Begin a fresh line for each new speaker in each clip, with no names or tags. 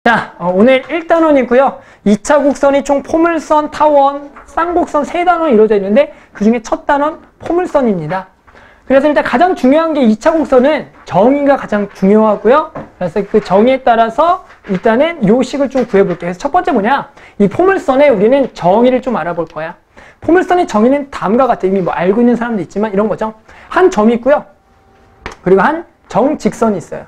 자, 오늘 1단원이고요. 2차 곡선이 총 포물선, 타원, 쌍곡선 3단원이 이루어져 있는데 그 중에 첫 단원 포물선입니다. 그래서 일단 가장 중요한 게 2차 곡선은 정의가 가장 중요하고요. 그래서 그 정의에 따라서 일단은 요 식을 좀 구해볼게요. 그래서 첫 번째 뭐냐? 이 포물선에 우리는 정의를 좀 알아볼 거야. 포물선의 정의는 다음과 같아. 이미 뭐 알고 있는 사람도 있지만 이런 거죠. 한 점이 있고요. 그리고 한 정직선이 있어요.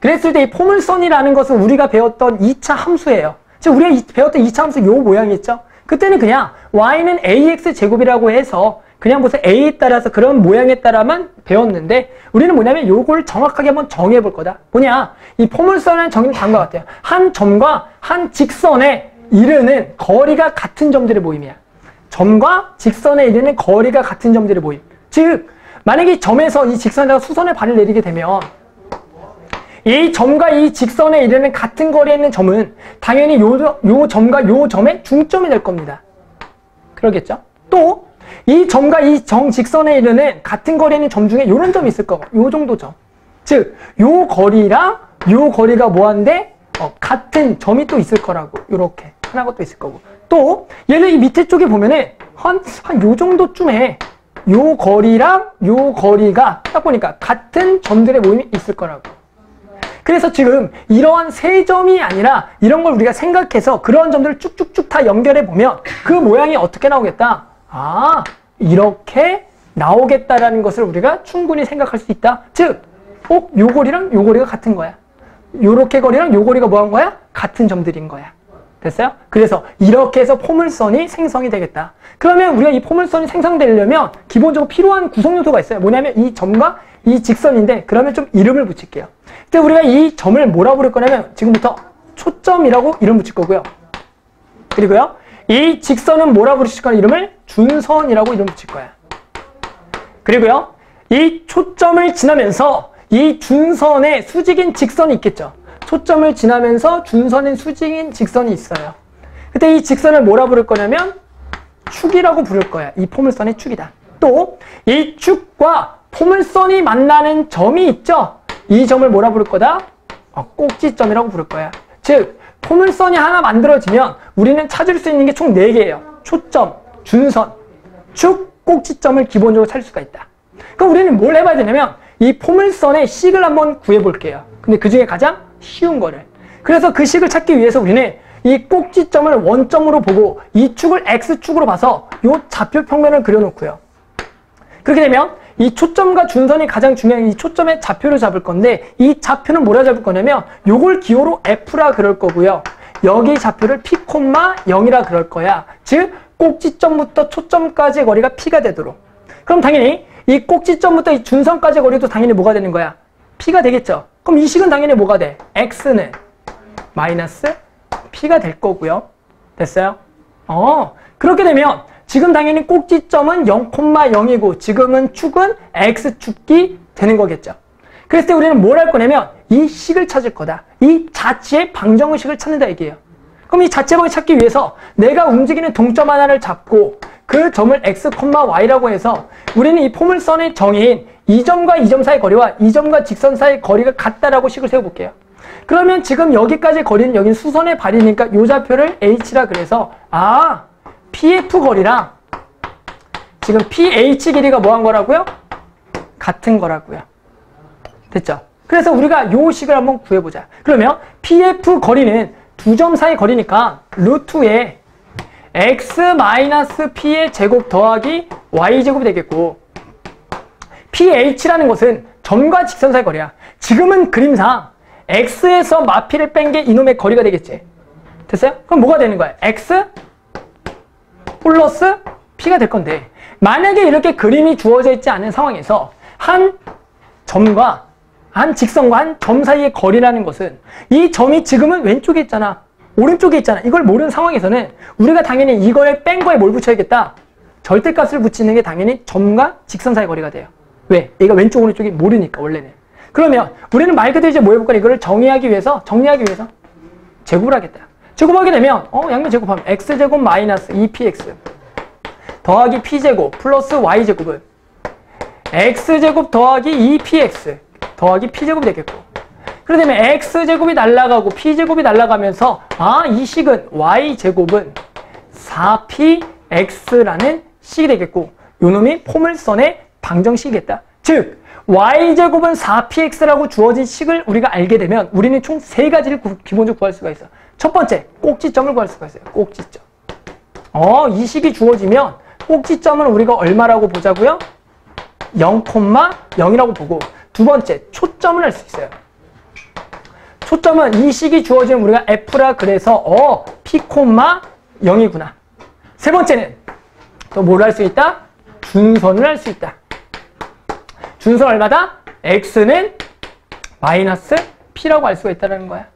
그랬을 때 이 포물선이라는 것은 우리가 배웠던 2차 함수예요. 즉 우리가 배웠던 2차 함수 요 모양이 있죠. 그때는 그냥 y는 ax 제곱이라고 해서 그냥 무슨 a에 따라서 그런 모양에 따라만 배웠는데 우리는 뭐냐면 요걸 정확하게 한번 정의해 볼 거다. 뭐냐? 이 포물선의 정의는 다음과 같아요. 한 점과 한 직선에 이르는 거리가 같은 점들의 모임이야. 점과 직선에 이르는 거리가 같은 점들의 모임. 즉 만약에 이 점에서 이 직선에다가 수선의 발을 내리게 되면 이 점과 이 직선에 이르는 같은 거리에 있는 점은 당연히 요 점과 요 점의 중점이 될 겁니다. 그러겠죠? 또 이 점과 이 정직선에 이르는 같은 거리에 있는 점 중에 요런 점이 있을 거고 요 정도 점. 즉 요 거리랑 요 거리가 뭐한데 같은 점이 또 있을 거라고. 요렇게 하나가 또 있을 거고. 또 얘는 이 밑에 쪽에 보면은 한 요 정도쯤에 요 거리랑 요 거리가 딱 보니까 같은 점들의 모임이 있을 거라고. 그래서 지금 이러한 세 점이 아니라 이런 걸 우리가 생각해서 그러한 점들을 쭉쭉쭉 다 연결해 보면 그 모양이 어떻게 나오겠다? 아, 이렇게 나오겠다라는 것을 우리가 충분히 생각할 수 있다. 즉, 요 거리랑 요 거리가 같은 거야. 요렇게 거리랑 요 거리가 뭐한 거야? 같은 점들인 거야. 됐어요? 그래서 이렇게 해서 포물선이 생성이 되겠다. 그러면 우리가 이 포물선이 생성되려면 기본적으로 필요한 구성 요소가 있어요. 뭐냐면 이 점과 이 직선인데 그러면 좀 이름을 붙일게요. 근데 우리가 이 점을 뭐라고 부를 거냐면 지금부터 초점이라고 이름 붙일 거고요. 그리고요. 이 직선은 뭐라고 부르실 거냐 이름을 준선이라고 이름 붙일 거야. 그리고요. 이 초점을 지나면서 이 준선에 수직인 직선이 있겠죠. 초점을 지나면서 준선인 수직인 직선이 있어요. 그때 이 직선을 뭐라 부를 거냐면 축이라고 부를 거야. 이 포물선의 축이다. 또 이 축과 포물선이 만나는 점이 있죠. 이 점을 뭐라 부를 거다? 꼭지점이라고 부를 거야. 즉 포물선이 하나 만들어지면 우리는 찾을 수 있는 게 총 4개예요. 초점, 준선, 축, 꼭지점을 기본적으로 찾을 수가 있다. 그럼 우리는 뭘 해봐야 되냐면 이 포물선의 식을 한번 구해볼게요. 근데 그 중에 가장 쉬운 거를. 그래서 그 식을 찾기 위해서 우리는 이 꼭지점을 원점으로 보고 이 축을 x축으로 봐서 이 좌표 평면을 그려놓고요. 그렇게 되면 이 초점과 준선이 가장 중요한 이 초점의 좌표를 잡을 건데 이 좌표는 뭐라 잡을 거냐면 요걸 기호로 f라 그럴 거고요. 여기 좌표를 p, 0이라 그럴 거야. 즉 꼭지점부터 초점까지의 거리가 p가 되도록. 그럼 당연히 이 꼭지점부터 이 준선까지의 거리도 당연히 뭐가 되는 거야? p가 되겠죠. 그럼 이 식은 당연히 뭐가 돼? x는 마이너스 p가 될 거고요. 됐어요? 그렇게 되면 지금 당연히 꼭지점은 0,0이고 지금은 축은 x축이 되는 거겠죠. 그랬을 때 우리는 뭘 할 거냐면 이 식을 찾을 거다. 이 자체의 방정식을 찾는다 얘기예요. 그럼 이 자체 방을 찾기 위해서 내가 움직이는 동점 하나를 잡고 그 점을 x, y라고 해서 우리는 이 포물선의 정의인 이 점과 이 점 사이의 거리와 이 점과 직선 사이의 거리가 같다라고 식을 세워볼게요. 그러면 지금 여기까지 거리는 여긴 수선의 발이니까 이 좌표를 h라 그래서 pf 거리랑 지금 ph 길이가 뭐한 거라고요? 같은 거라고요. 됐죠? 그래서 우리가 요 식을 한번 구해보자. 그러면 pf 거리는 두 점 사이 거리니까 루트에 x-p의 제곱 더하기 y제곱이 되겠고 ph라는 것은 점과 직선 사이 거리야. 지금은 그림상 x에서 마피를 뺀 게 이놈의 거리가 되겠지. 됐어요? 그럼 뭐가 되는 거야? x 플러스 p가 될 건데 만약에 이렇게 그림이 주어져 있지 않은 상황에서 한 점과 한 직선과 한 점 사이의 거리라는 것은 이 점이 지금은 왼쪽에 있잖아. 오른쪽에 있잖아. 이걸 모르는 상황에서는 우리가 당연히 이거에 뺀 거에 뭘 붙여야겠다? 절대값을 붙이는 게 당연히 점과 직선 사이의 거리가 돼요. 왜? 얘가 왼쪽 오른쪽이 모르니까 원래는. 그러면 우리는 말 그대로 이제 뭐 해볼까? 이거를 정리하기 위해서 제곱을 하겠다. 제곱하게 되면 양면 제곱하면 x제곱 마이너스 2px 더하기 p제곱 플러스 y제곱은 x제곱 더하기 2px 더하기 p제곱이 되겠고 그러면 x제곱이 날아가고 p제곱이 날아가면서 이 식은 y제곱은 4px라는 식이 되겠고 요 놈이 포물선의 방정식이겠다. 즉 y제곱은 4px라고 주어진 식을 우리가 알게 되면 우리는 총 3가지를 기본적으로 구할 수가 있어. 첫 번째, 꼭지점을 구할 수가 있어요. 꼭지점. 이 식이 주어지면 꼭지점은 우리가 얼마라고 보자고요? 0,0이라고 보고 두 번째, 초점을 알 수 있어요. 초점은 이 식이 주어지면 우리가 f라 그래서 p,0이구나. 세 번째는 또 뭘 할 수 있다? 준선을 할 수 있다. 준선 얼마다? x는 마이너스 p라고 알 수가 있다는 거야.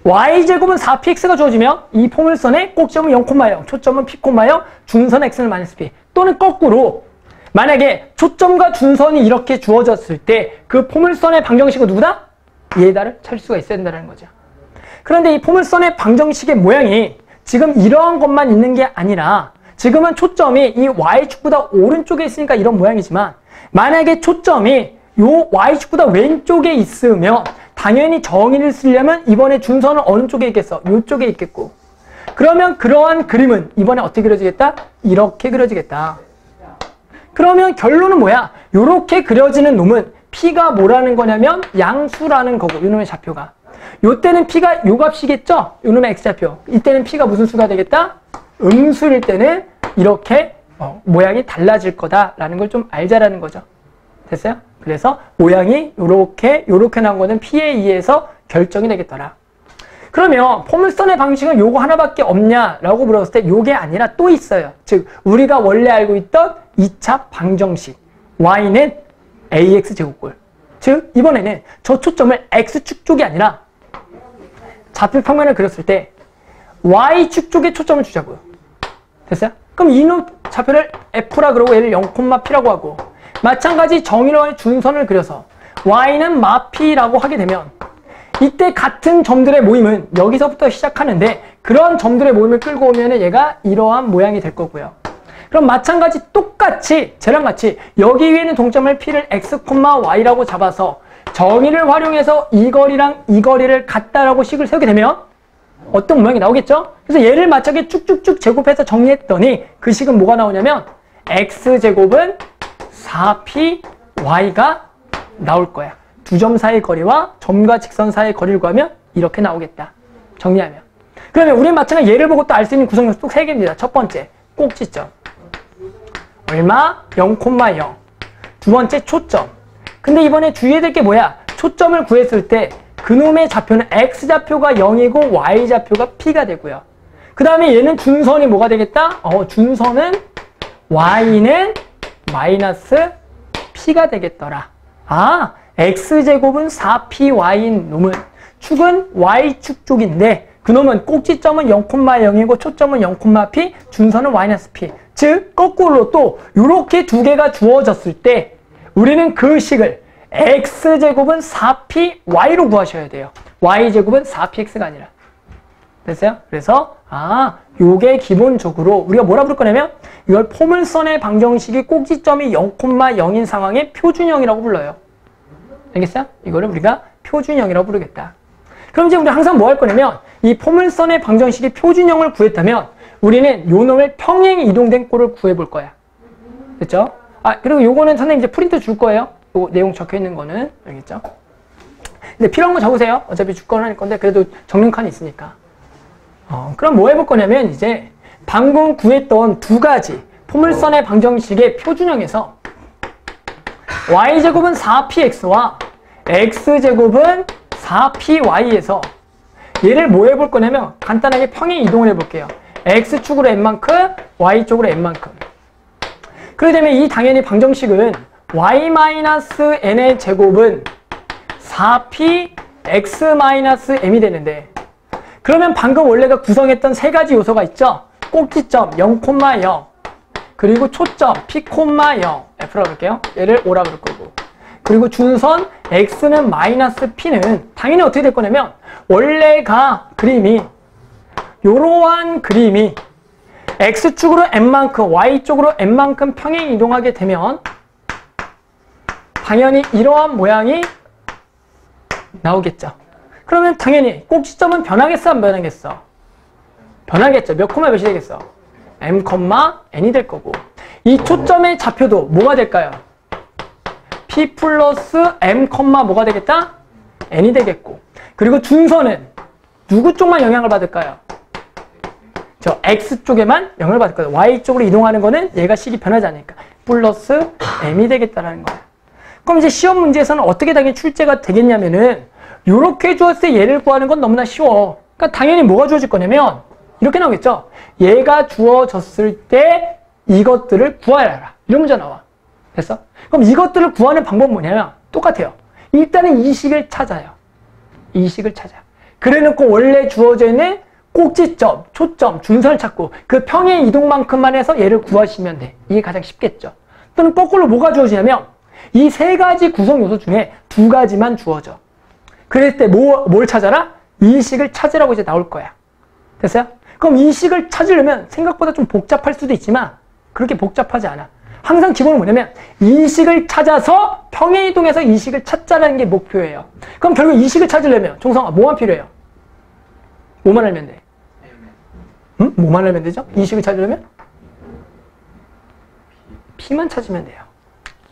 y제곱은 4px가 주어지면 이 포물선의 꼭지점은 0,0, 초점은 p,0, 준선 x는 마이너스 p. 또는 거꾸로 만약에 초점과 준선이 이렇게 주어졌을 때 그 포물선의 방정식은 누구다? 얘다를 찾을 수가 있어야 된다는 거죠. 그런데 이 포물선의 방정식의 모양이 지금 이러한 것만 있는 게 아니라 지금은 초점이 이 y축보다 오른쪽에 있으니까 이런 모양이지만 만약에 초점이 요 y축보다 왼쪽에 있으면 당연히 정의를 쓰려면 이번에 준선은 어느 쪽에 있겠어? 요쪽에 있겠고. 그러면 그러한 그림은 이번에 어떻게 그려지겠다? 이렇게 그려지겠다. 그러면 결론은 뭐야? 요렇게 그려지는 놈은 p가 뭐라는 거냐면 양수라는 거고 요 놈의 좌표가. 요때는 p가 요 값이겠죠? 요 놈의 x좌표. 이때는 p가 무슨 수가 되겠다? 음수일 때는 이렇게 모양이 달라질 거다라는 걸 좀 알자라는 거죠. 됐어요? 그래서 모양이 요렇게 나온 거는 p에 의해서 결정이 되겠더라. 그러면 포물선의 방식은 요거 하나밖에 없냐라고 물었을 때 요게 아니라 또 있어요. 즉 우리가 원래 알고 있던 2차 방정식 y는 ax제곱꼴. 즉 이번에는 저 초점을 x축 쪽이 아니라 좌표 평면을 그렸을 때 y축 쪽에 초점을 주자고요. 됐어요? 그럼 이놈 좌표를 f라 그러고 얘를 0,p라고 하고 마찬가지 정의로 준선을 그려서 y는 마p라고 하게 되면 이때 같은 점들의 모임은 여기서부터 시작하는데 그런 점들의 모임을 끌고 오면 얘가 이러한 모양이 될 거고요. 그럼 마찬가지 똑같이 쟤랑 같이 여기 위에 있는 동점을 p를 x, y라고 잡아서 정의를 활용해서 이 거리랑 이 거리를 같다라고 식을 세우게 되면 어떤 모양이 나오겠죠? 그래서 얘를 맞춰게 쭉쭉쭉 제곱해서 정리했더니 그 식은 뭐가 나오냐면 x제곱은 4py가 나올 거야. 두 점 사이의 거리와 점과 직선 사이의 거리를 구하면 이렇게 나오겠다. 정리하면. 그러면 우리는 마찬가지 얘를 보고 또 알 수 있는 구성 요소 또 3개입니다. 첫 번째, 꼭지점. 얼마? 0,0. 두 번째, 초점. 근데 이번에 주의해야 될 게 뭐야? 초점을 구했을 때 그놈의 좌표는 x좌표가 0이고 y좌표가 p가 되고요. 그 다음에 얘는 준선이 뭐가 되겠다? 준선은 y는 마이너스 p가 되겠더라. x제곱은 4py인 놈은 축은 y축 쪽인데 그놈은 꼭지점은 0,0이고 초점은 0,p, 준선은 -p. 즉 거꾸로 또 이렇게 두 개가 주어졌을 때 우리는 그 식을 x제곱은 4py로 구하셔야 돼요. y제곱은 4px가 아니라. 됐어요? 그래서 요게 기본적으로 우리가 뭐라 부를 거냐면 이걸 포물선의 방정식이 꼭지점이 0,0인 상황의 표준형이라고 불러요. 알겠어요? 이거를 우리가 표준형이라고 부르겠다. 그럼 이제 우리 항상 뭐 할 거냐면 이 포물선의 방정식이 표준형을 구했다면 우리는 요 놈의 평행 이동된 꼴을 구해볼 거야. 됐죠? 그리고 요거는 선생님 이제 프린트 줄 거예요. 요 내용 적혀 있는 거는. 알겠죠? 근데 필요한 거 적으세요. 어차피 줄 거는 할 건데 그래도 적는 칸이 있으니까. 그럼 뭐 해볼 거냐면 이제 방금 구했던 두 가지 포물선의 방정식의 표준형에서 y제곱은 4px와 x제곱은 4py에서 얘를 뭐 해볼 거냐면 간단하게 평행 이동을 해볼게요. x축으로 n만큼, y쪽으로 n만큼. 그렇게 되면 이 당연히 방정식은 y-n의 제곱은 4p x-m이 되는데 그러면 방금 원래가 구성했던 세 가지 요소가 있죠? 꼭지점 0,0 그리고 초점 p,0 f라고 할게요. 얘를 5라고 할 거고 그리고 준선 x는 -p는 당연히 어떻게 될 거냐면 원래가 그림이 요러한 그림이 x축으로 n만큼 y쪽으로 n만큼 평행 이동하게 되면 당연히 이러한 모양이 나오겠죠. 그러면 당연히 꼭지점은 변하겠어, 안 변하겠어? 변하겠죠. 몇 콤마 몇이 되겠어? m, n이 될 거고. 이 초점의 좌표도 뭐가 될까요? p 플러스 m, 뭐가 되겠다? n이 되겠고. 그리고 준선은 누구 쪽만 영향을 받을까요? 저 x 쪽에만 영향을 받을 거예요. y 쪽으로 이동하는 거는 얘가 식이 변하지 않으니까 플러스 m이 되겠다라는 거예요. 그럼 이제 시험 문제에서는 어떻게 당연히 출제가 되겠냐면은 요렇게 주었을 때 얘를 구하는 건 너무나 쉬워. 그러니까 당연히 뭐가 주어질 거냐면 이렇게 나오겠죠. 얘가 주어졌을 때 이것들을 구하여라. 이런 문제 나와. 됐어? 그럼 이것들을 구하는 방법은 뭐냐면 똑같아요. 일단은 이 식을 찾아요. 이 식을 찾아요. 그래놓고 원래 주어져 있는 꼭지점, 초점, 준선을 찾고 그 평행 이동만큼만 해서 얘를 구하시면 돼. 이게 가장 쉽겠죠. 또는 거꾸로 뭐가 주어지냐면 이 세 가지 구성 요소 중에 두 가지만 주어져. 그럴 때 뭘 찾아라? 이 식을 찾으라고 이제 나올 거야. 됐어요? 그럼 이 식을 찾으려면 생각보다 좀 복잡할 수도 있지만 그렇게 복잡하지 않아. 항상 기본은 뭐냐면 이 식을 찾아서 평행이동해서 이 식을 찾자라는 게 목표예요. 그럼 결국 이 식을 찾으려면 종성아 뭐만 필요해요? 뭐만 알면 돼? 응? 뭐만 알면 되죠? 이 식을 찾으려면? P만 찾으면 돼요.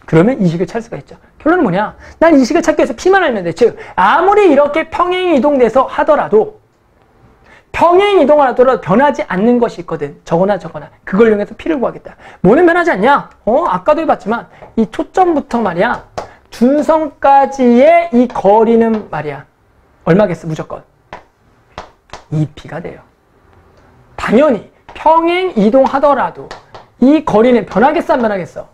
그러면 이 식을 찾을 수가 있죠. 결론은 뭐냐? 난 이 식을 찾기 위해서 P만 알면 돼. 즉 아무리 이렇게 평행이동돼서 하더라도 평행이동하더라도 변하지 않는 것이 있거든. 저거나 저거나. 그걸 이용해서 P를 구하겠다. 뭐는 변하지 않냐? 아까도 해봤지만 이 초점부터 말이야. 준선까지의 이 거리는 말이야. 얼마겠어? 무조건. 2P가 돼요. 당연히 평행이동하더라도 이 거리는 변하겠어? 안 변하겠어?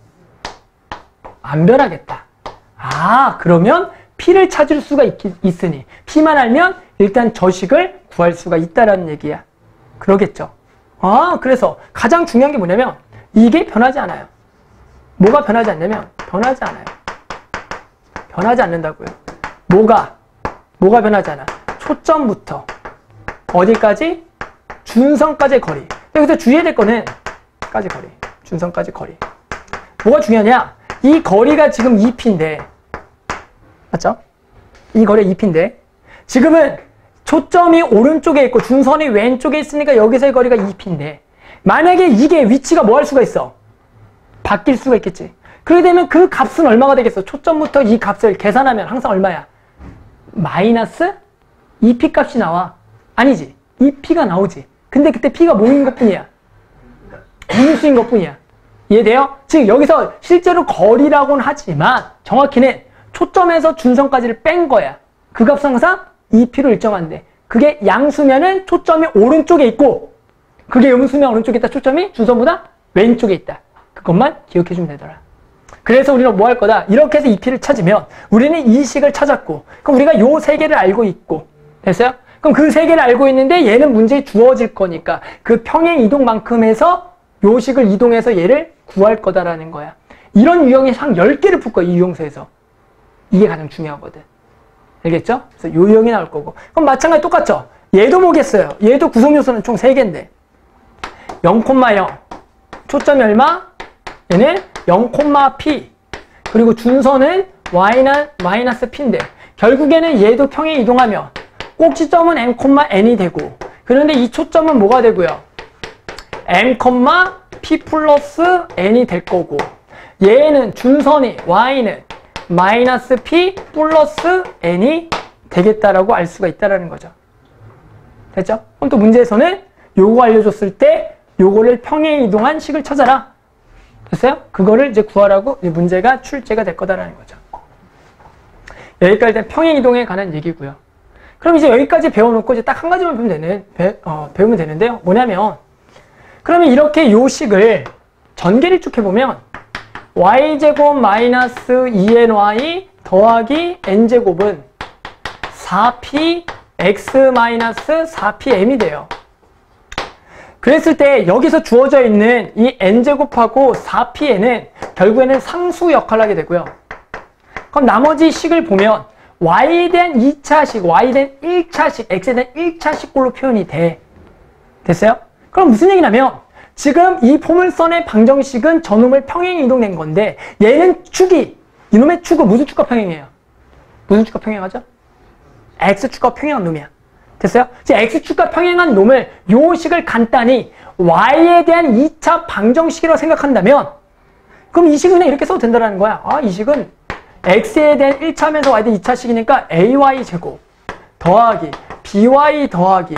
안 변하겠다. 그러면 P를 찾을 수가 있으니 P만 알면 일단 저 식을 구할 수가 있다라는 얘기야. 그러겠죠. 그래서 가장 중요한 게 뭐냐면 이게 변하지 않아요. 뭐가 변하지 않냐면 변하지 않아요. 변하지 않는다고요. 뭐가 변하지 않아? 초점부터 어디까지? 준선까지의 거리. 여기서 주의해야 될 거는 까지 거리. 준선까지 거리. 뭐가 중요하냐? 이 거리가 지금 2P인데 맞죠? 이 거리가 2P인데 지금은 초점이 오른쪽에 있고 준선이 왼쪽에 있으니까 여기서의 거리가 2P인데 만약에 이게 위치가 뭐 할 수가 있어? 바뀔 수가 있겠지. 그렇게 되면 그 값은 얼마가 되겠어? 초점부터 이 값을 계산하면 항상 얼마야? 마이너스 2P 값이 나와. 아니지. 2P가 나오지. 근데 그때 P가 뭐인 것뿐이야? 인수인 것뿐이야. 이해돼요? 즉 여기서 실제로 거리라고는 하지만 정확히는 초점에서 준선까지를 뺀 거야. 그 값은 항상 2P로 일정한데 그게 양수면은 초점이 오른쪽에 있고 그게 음수면 오른쪽에 있다. 초점이 준선보다 왼쪽에 있다. 그것만 기억해주면 되더라. 그래서 우리는 뭐 할 거다? 이렇게 해서 2P를 찾으면 우리는 이 식을 찾았고 그럼 우리가 요 세 개를 알고 있고 됐어요? 그럼 그 세 개를 알고 있는데 얘는 문제에 주어질 거니까 그 평행 이동만큼 해서 요 식을 이동해서 얘를 구할 거다라는 거야. 이런 유형이 한 10개를 풀 거야. 이 유형서에서. 이게 가장 중요하거든. 알겠죠? 그래서 요 유형이 나올 거고. 그럼 마찬가지 똑같죠? 얘도 뭐겠어요? 얘도 구성 요소는 총 3개인데 0,0 초점이 얼마? 얘는 0,P 그리고 준선은 마이너스 P인데 결국에는 얘도 평행 이동하면 꼭지점은 m, n이 되고 그런데 이 초점은 뭐가 되고요? m, p 플러스 n이 될 거고 얘는 준선이 y는 마이너스 p 플러스 n이 되겠다라고 알 수가 있다라는 거죠. 됐죠? 그럼 또 문제에서는 요거 알려줬을 때 요거를 평행 이동한 식을 찾아라. 됐어요? 그거를 이제 구하라고 문제가 출제가 될 거다라는 거죠. 여기까지 일단 평행 이동에 관한 얘기고요. 그럼 이제 여기까지 배워놓고 이제 딱 한 가지만 배우면 되는데요. 뭐냐면 그러면 이렇게 요 식을 전개를 쭉 해보면 y제곱 마이너스 2ny 더하기 n제곱은 4p x 마이너스 4pm이 돼요. 그랬을 때 여기서 주어져 있는 이 n제곱하고 4pn은 결국에는 상수 역할을 하게 되고요. 그럼 나머지 식을 보면 y에 대한 2차식, y에 대한 1차식, x에 대한 1차식꼴로 표현이 돼. 됐어요? 그럼 무슨 얘기냐면 지금 이 포물선의 방정식은 저놈을 평행 이동된 건데 얘는 축이, 이놈의 축은 무슨 축과 평행해요? 무슨 축과 평행하죠? x축과 평행한 놈이야. 됐어요? 이제 x축과 평행한 놈을 요 식을 간단히 y에 대한 2차 방정식이라고 생각한다면 그럼 이 식은 그냥 이렇게 써도 된다는 거야. 아, 이 식은 x에 대한 1차면서 y에 대한 2차식이니까 ay 제곱 더하기 by 더하기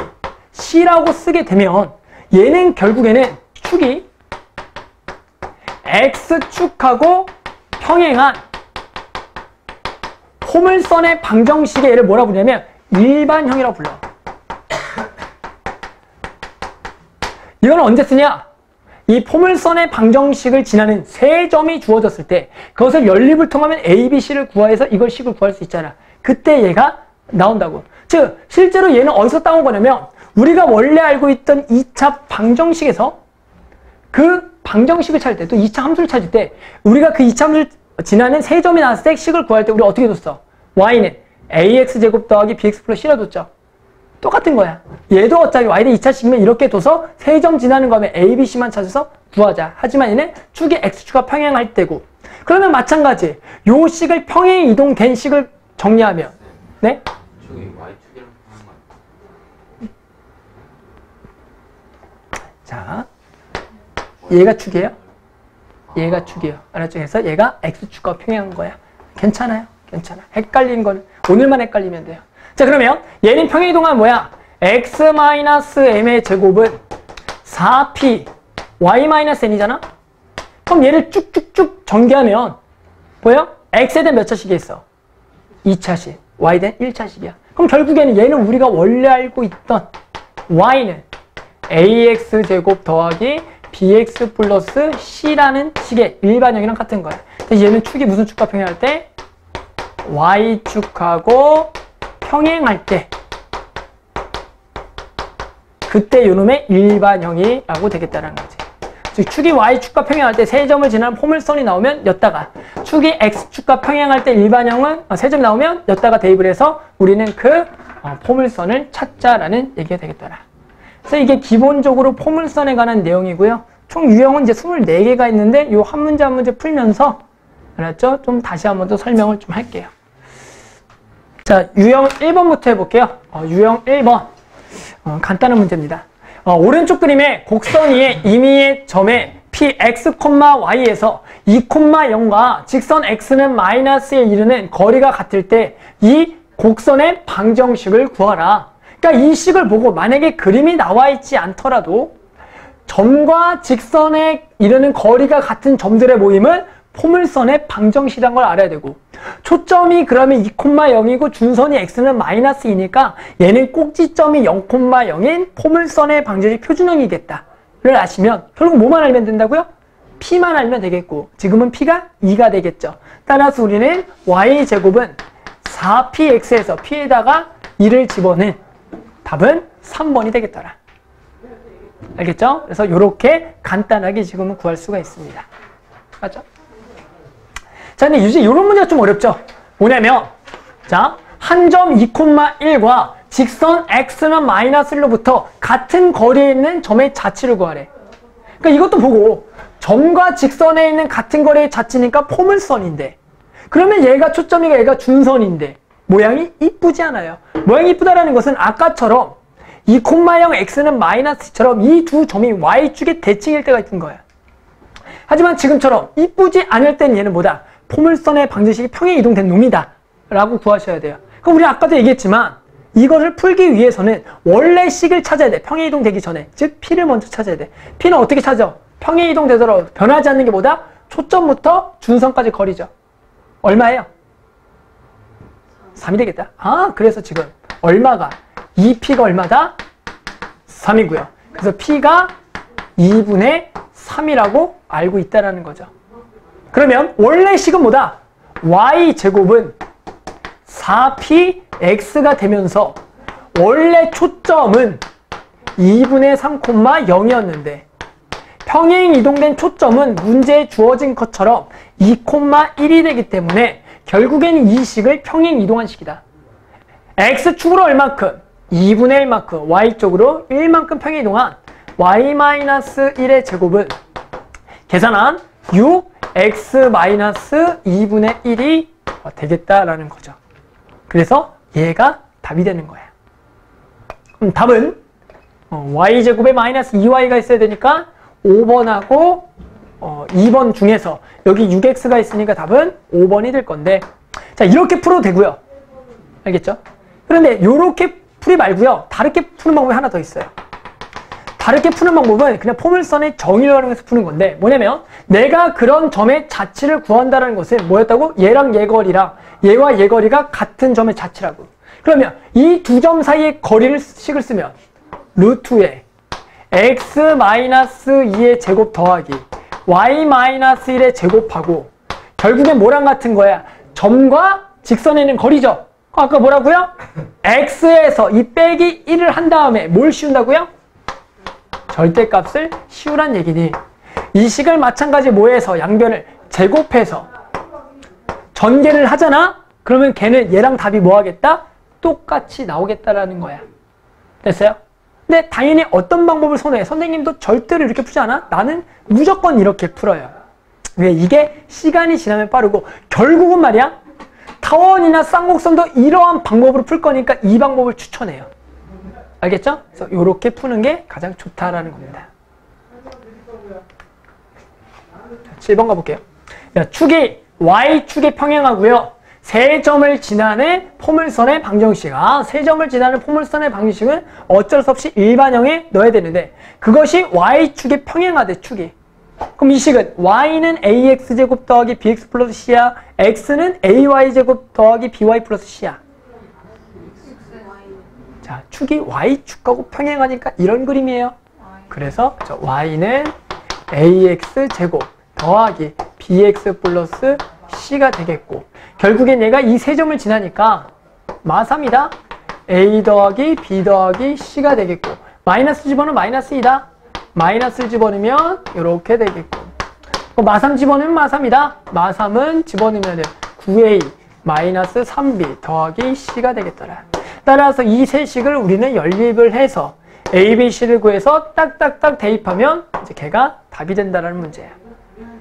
c라고 쓰게 되면 얘는 결국에는 축이 x축하고 평행한 포물선의 방정식의 얘를 뭐라 부르냐면 일반형이라고 불러. 이건 언제 쓰냐? 이 포물선의 방정식을 지나는 세 점이 주어졌을 때 그것을 연립을 통하면 A, B, C를 구해서 이걸 식을 구할 수 있잖아. 그때 얘가 나온다고. 즉 실제로 얘는 어디서 따온 거냐면 우리가 원래 알고 있던 2차 방정식에서 그 방정식을 찾을 때 또 2차 함수를 찾을 때 우리가 그 2차 함수를 지나는 세 점이 나왔을 때 식을 구할 때 우리 어떻게 뒀어? y는 ax제곱 더하기 bx 플러스 c라 뒀죠. 똑같은 거야. 얘도 어차피 y대 2차식이면 이렇게 둬서 세 점 지나는 거면 a, b, c만 찾아서 구하자. 하지만 얘는 축이 x축과 평행할 때고 그러면 마찬가지 요 식을 평행 이동된 식을 정리하면 네?
축이 y축이랑 평행한 거.
자, 얘가 축이에요. 얘가 축이에요. 알았죠? 그래서 얘가 x축과 평행한 거야. 괜찮아요. 괜찮아. 헷갈린 건 오늘만 헷갈리면 돼요. 자, 그러면 얘는 평행 이동하면 뭐야? x-m의 제곱은 4p y-n이잖아? 그럼 얘를 쭉쭉쭉 전개하면 보여? x에 대한 몇 차식이 있어? 2차식. y에 대한 1차식이야. 그럼 결국에는 얘는 우리가 원래 알고 있던 y는 ax제곱 더하기 bx 플러스 c라는 식의 일반형이랑 같은 거야. 그래서 얘는 축이 무슨 축과 평행할 때? y축하고 평행할 때 그때 요놈의 일반형이라고 되겠다는 거지. 즉 축이 y축과 평행할 때 세 점을 지나는 포물선이 나오면 였다가 축이 x축과 평행할 때 일반형은 세 점이 나오면 였다가 대입을 해서 우리는 그 포물선을 찾자라는 얘기가 되겠더라. 그래서 이게 기본적으로 포물선에 관한 내용이고요. 총 유형은 이제 24개가 있는데 요 한 문제 한 문제 풀면서 알았죠? 좀 다시 한번 더 설명을 좀 할게요. 자, 유형 1번부터 해볼게요. 유형 1번. 간단한 문제입니다. 오른쪽 그림에 곡선 위에 임의의 점에 px, y에서 2,0과 직선 x는 마이너스에 이르는 거리가 같을 때 이 곡선의 방정식을 구하라. 그러니까 이 식을 보고 만약에 그림이 나와 있지 않더라도 점과 직선에 이르는 거리가 같은 점들의 모임을 포물선의 방정식이라는 걸 알아야 되고 초점이 그러면 2,0이고 준선이 x는 마이너스 2니까 얘는 꼭지점이 0,0인 포물선의 방정식 표준형이겠다 를 아시면 결국 뭐만 알면 된다고요? p만 알면 되겠고 지금은 p가 2가 되겠죠. 따라서 우리는 y제곱은 4px에서 p에다가 2를 집어넣은 답은 3번이 되겠더라. 알겠죠? 그래서 이렇게 간단하게 지금은 구할 수가 있습니다. 맞죠? 자, 근데 이제 이런 문제가 좀 어렵죠? 뭐냐면, 자, 한 점 2,1과 직선 x는 마이너스 1로부터 같은 거리에 있는 점의 자치를 구하래. 그러니까 이것도 보고, 점과 직선에 있는 같은 거리의 자치니까 포물선인데, 그러면 얘가 초점이가 얘가 준선인데, 모양이 이쁘지 않아요. 모양이 이쁘다라는 것은 아까처럼 2,0 x는 마이너스처럼 이 두 점이 y축의 대칭일 때가 있는 거야. 하지만 지금처럼 이쁘지 않을 땐 얘는 뭐다? 포물선의 방정식이 평행 이동된 놈이다 라고 구하셔야 돼요. 그럼 우리 아까도 얘기했지만 이거를 풀기 위해서는 원래 식을 찾아야 돼. 평행 이동되기 전에. 즉 p를 먼저 찾아야 돼. p는 어떻게 찾아? 평행 이동되더라도 변하지 않는 게 뭐다? 초점부터 준선까지 거리죠. 얼마예요? 3이 되겠다. 그래서 지금 얼마가? 2p가 얼마다? 3이고요. 그래서 p가 2분의 3이라고 알고 있다는 거죠. 그러면 원래 식은 뭐다? y제곱은 4px가 되면서 원래 초점은 2분의 3,0이었는데 평행 이동된 초점은 문제에 주어진 것처럼 2,1이 되기 때문에 결국에는 이 식을 평행 이동한 식이다. x축으로 얼만큼? 2분의 1만큼, y쪽으로 1만큼 평행 이동한 y-1의 제곱은 계산한 6x-2분의 1이 되겠다라는 거죠. 그래서 얘가 답이 되는 거야. 그럼 답은 y제곱에 마이너스 2y가 있어야 되니까 5번하고 2번 중에서 여기 6x가 있으니까 답은 5번이 될 건데, 자, 이렇게 풀어도 되고요. 알겠죠? 그런데 이렇게 풀이 말고요. 다르게 푸는 방법이 하나 더 있어요. 다르게 푸는 방법은 그냥 포물선의 정의를 활용해서 푸는 건데, 뭐냐면 내가 그런 점의 자치를 구한다는 것은 뭐였다고? 얘랑 얘 거리랑 얘와 얘 거리가 같은 점의 자치라고. 그러면 이 두 점 사이의 거리를 식을 쓰면 루트에 x-2의 제곱 더하기 y-1의 제곱하고, 결국엔 뭐랑 같은 거야? 점과 직선에는 거리죠. 아까 뭐라고요? x에서 이 빼기 1을 한 다음에 뭘 씌운다고요? 절대값을 씌우란 얘기니, 이 식을 마찬가지 뭐해서 양변을 제곱해서 전개를 하잖아? 그러면 걔는 얘랑 답이 뭐 하겠다? 똑같이 나오겠다라는 거야. 됐어요? 근데 당연히 어떤 방법을 선호해? 선생님도 절대로 이렇게 푸지 않아? 나는 무조건 이렇게 풀어요. 왜? 이게 시간이 지나면 빠르고, 결국은 말이야, 타원이나 쌍곡선도 이러한 방법으로 풀 거니까 이 방법을 추천해요. 알겠죠? 그래서 이렇게 푸는 게 가장 좋다라는 겁니다. 7번 가볼게요. 축이 Y축에 평행하고요. 세 점을 지나는 포물선의 방정식. 세 점을 지나는 포물선의 방정식은 어쩔 수 없이 일반형에 넣어야 되는데, 그것이 Y축에 평행하대, 축이. 그럼 이 식은 Y는 AX제곱 더하기 BX 플러스 C야, X는 AY제곱 더하기 BY 플러스 C야. 자, 축이 Y축하고 평행하니까 이런 그림이에요. 그래서 Y는 AX제곱 더하기 BX 플러스 C가 되겠고, 결국엔 얘가 이 세 점을 지나니까 마삼이다. A 더하기 B 더하기 C가 되겠고, 마이너스 집어넣으면 마이너스 2다. 마이너스를 집어넣으면 이렇게 되겠고, 마3 집어넣으면 마3이다. 마3은 집어넣으면 9A 마이너스 3B 더하기 C가 되겠더라. 따라서 이 세 식을 우리는 연립을 해서 A, B, C를 구해서 딱딱딱 대입하면 이제 걔가 답이 된다는 문제야.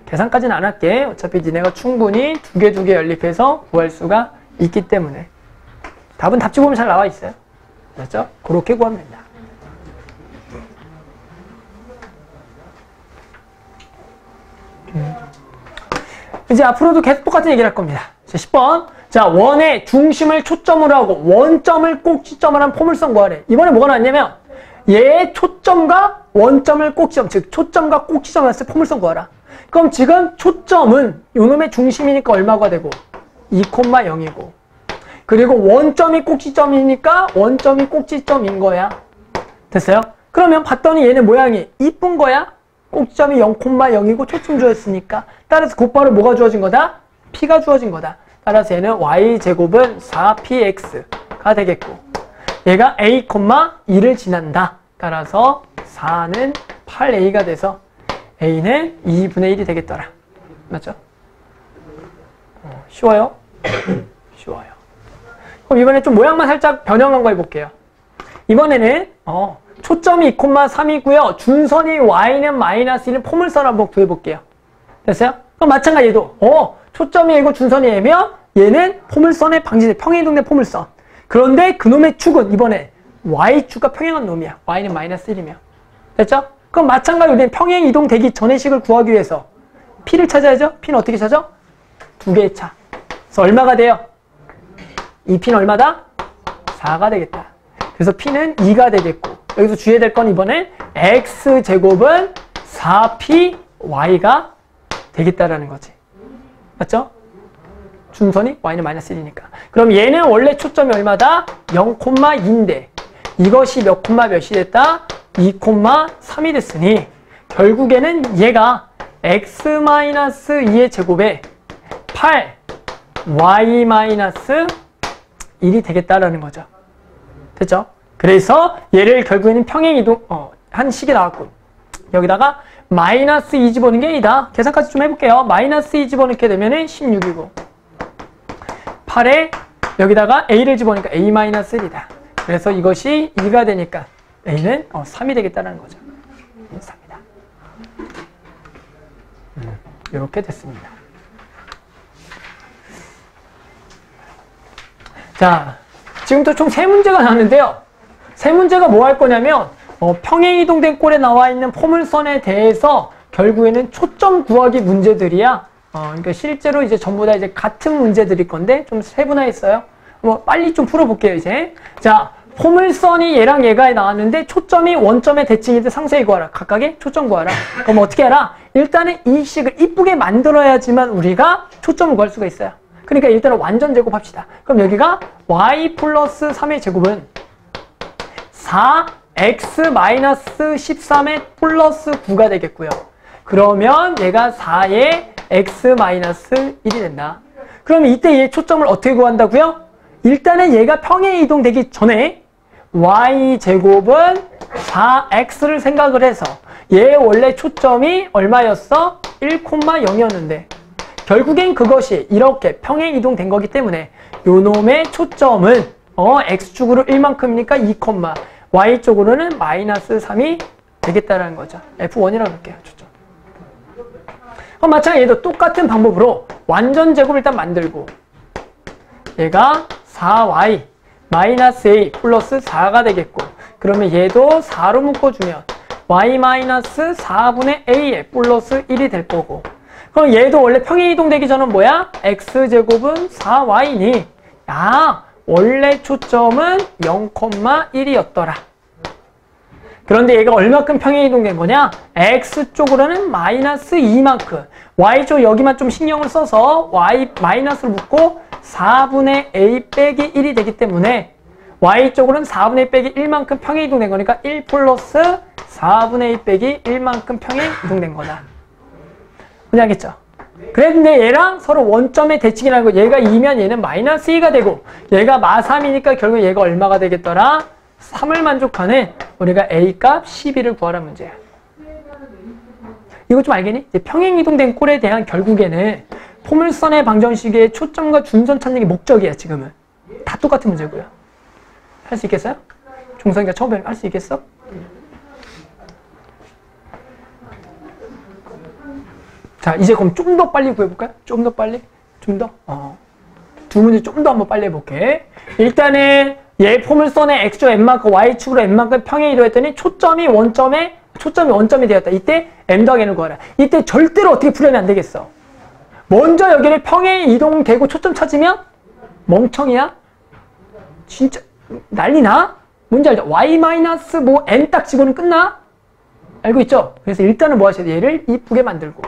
계산까지는 안 할게. 어차피 니네가 충분히 두 개 연립해서 구할 수가 있기 때문에. 답은 답지 보면 잘 나와 있어요. 맞죠? 그렇게 구하면 된다. 이제 앞으로도 계속 똑같은 얘기를 할 겁니다. 자, 10번. 자, 원의 중심을 초점으로 하고 원점을 꼭지점으로 한 포물선 구하래. 이번에 뭐가 나왔냐면 얘의 초점과 원점을 꼭지점, 즉 초점과 꼭지점을 했을 때 포물선 구하라. 그럼 지금 초점은 요놈의 중심이니까 얼마가 되고 2,0이고, 그리고 원점이 꼭지점이니까 원점이 꼭지점인 거야. 됐어요? 그러면 봤더니 얘네 모양이 이쁜 거야. 꼭지점이 0,0이고 초점 주어졌으니까. 따라서 곧바로 뭐가 주어진 거다? P가 주어진 거다. 따라서 얘는 Y제곱은 4PX가 되겠고, 얘가 A, 2를 지난다. 따라서 4는 8A가 돼서 A는 2분의 1이 되겠더라. 맞죠? 쉬워요? 쉬워요. 그럼 이번에 좀 모양만 살짝 변형한 거 해볼게요. 이번에는 초점이 2,3이고요. 중선이 Y는 마이너스 1은 포물선 한번 구해볼게요. 됐어요? 그럼 마찬가지 얘도 초점이 얘고 중선이 얘면 얘는 포물선의 방지대, 평행이동된 포물선. 그런데 그놈의 축은 이번에 Y축과 평행한 놈이야. Y는 마이너스 1이면. 됐죠? 그럼 마찬가지로 우리는 평행이동 되기 전의 식을 구하기 위해서 P를 찾아야죠? P는 어떻게 찾아? 두 개의 차. 그래서 얼마가 돼요? 이 P는 얼마다? 4가 되겠다. 그래서 P는 2가 되겠고, 여기서 주의해야 될 건 이번엔 X제곱은 4PY가 되겠다라는 거지. 맞죠? 중선이 Y는 마이너스 1이니까. 그럼 얘는 원래 초점이 얼마다? 0,2인데 이것이 몇 콤마 몇이 됐다? 2,3이 됐으니 결국에는 얘가 X-2의 제곱에 8Y-1이 되겠다라는 거죠. 됐죠? 그래서 얘를 결국에는 평행이동 한 식이 나왔고, 여기다가 마이너스 2 집어넣는 게 아니다. 계산까지 좀 해볼게요. 마이너스 2 집어넣게 되면은 16이고, 8에 여기다가 A를 집어넣으니까 A-1이다. 그래서 이것이 2가 되니까 A는 3이 되겠다는 거죠. 3이다. 이렇게 됐습니다. 자, 지금부터 총 3문제가 나왔는데요. 3문제가 뭐 할 거냐면 평행 이동된 꼴에 나와 있는 포물선에 대해서 결국에는 초점 구하기 문제들이야. 그러니까 실제로 이제 전부 다 이제 같은 문제들일 건데 좀 세분화했어요. 빨리 좀 풀어볼게요, 이제. 자, 포물선이 얘랑 얘가 나왔는데 초점이 원점의 대칭이든 상세히 구하라. 각각의 초점 구하라. 그럼 어떻게 하라? 일단은 이 식을 이쁘게 만들어야지만 우리가 초점을 구할 수가 있어요. 그러니까 일단은 완전 제곱합시다. 그럼 여기가 y 플러스 3의 제곱은 4x-13의 플러스 9가 되겠고요. 그러면 얘가 4의 x-1이 된다. 그럼 이때 얘 초점을 어떻게 구한다고요? 일단은 얘가 평행 이동되기 전에 y제곱은 4x를 생각을 해서 얘 원래 초점이 얼마였어? 1,0이었는데 결국엔 그것이 이렇게 평행 이동된 거기 때문에 요놈의 초점은 x축으로 1만큼이니까 2, y쪽으로는 마이너스 3이 되겠다라는 거죠. F1이라고 할게요. 초점. 그럼 마찬가지로 얘도 똑같은 방법으로 완전 제곱 일단 만들고 얘가 4y 마이너스 a 플러스 4가 되겠고 그러면 얘도 4로 묶어주면 y 마이너스 4분의 a에 플러스 1이 될 거고 그럼 얘도 원래 평행 이동되기 전은 뭐야? x제곱은 4y니 원래 초점은 0,1이었더라. 그런데 얘가 얼마큼 평행 이동된 거냐? x쪽으로는 마이너스 2만큼 y쪽 여기만 좀 신경을 써서 y 마이너스를 묶고 4분의 a 빼기 1이 되기 때문에 y쪽으로는 4분의 1 빼기 1만큼 평행 이동된 거니까 1 플러스 4분의 1 빼기 1만큼 평행 이동된 거다. 뭔지 알겠죠? 그랬는데 얘랑 서로 원점의 대칭이라는 거 얘가 2면 얘는 마이너스 2가 되고 얘가 마3이니까 결국 얘가 얼마가 되겠더라? 3을 만족하는 우리가 a 값 12를 구하라는 문제야. 이거 좀 알겠니? 이제 평행 이동된 꼴에 대한 결국에는 포물선의 방정식의 초점과 중점 찾는 게 목적이야 지금은. 다 똑같은 문제고요. 할 수 있겠어요? 종성이가 처음 배우면 할 수 있겠어? 자, 이제 그럼 좀 더 빨리 구해볼까요? 좀 더 빨리? 좀 더? 두 문제 좀 더 한번 빨리 해볼게. 일단은 얘 포물선의 x축 n만큼 y축으로 n만큼 평행 이동했더니 초점이 원점이 되었다. 이때 m 더하기 n을 구하라. 이때 절대로 어떻게 풀려면 안 되겠어. 먼저 여기를 평행 이동되고 초점 찾으면 멍청이야? 진짜 난리나? 뭔지 알죠? y 마이너스 뭐 n 딱 집어는 끝나? 알고 있죠? 그래서 일단은 뭐 하셔야 돼? 얘를 이쁘게 만들고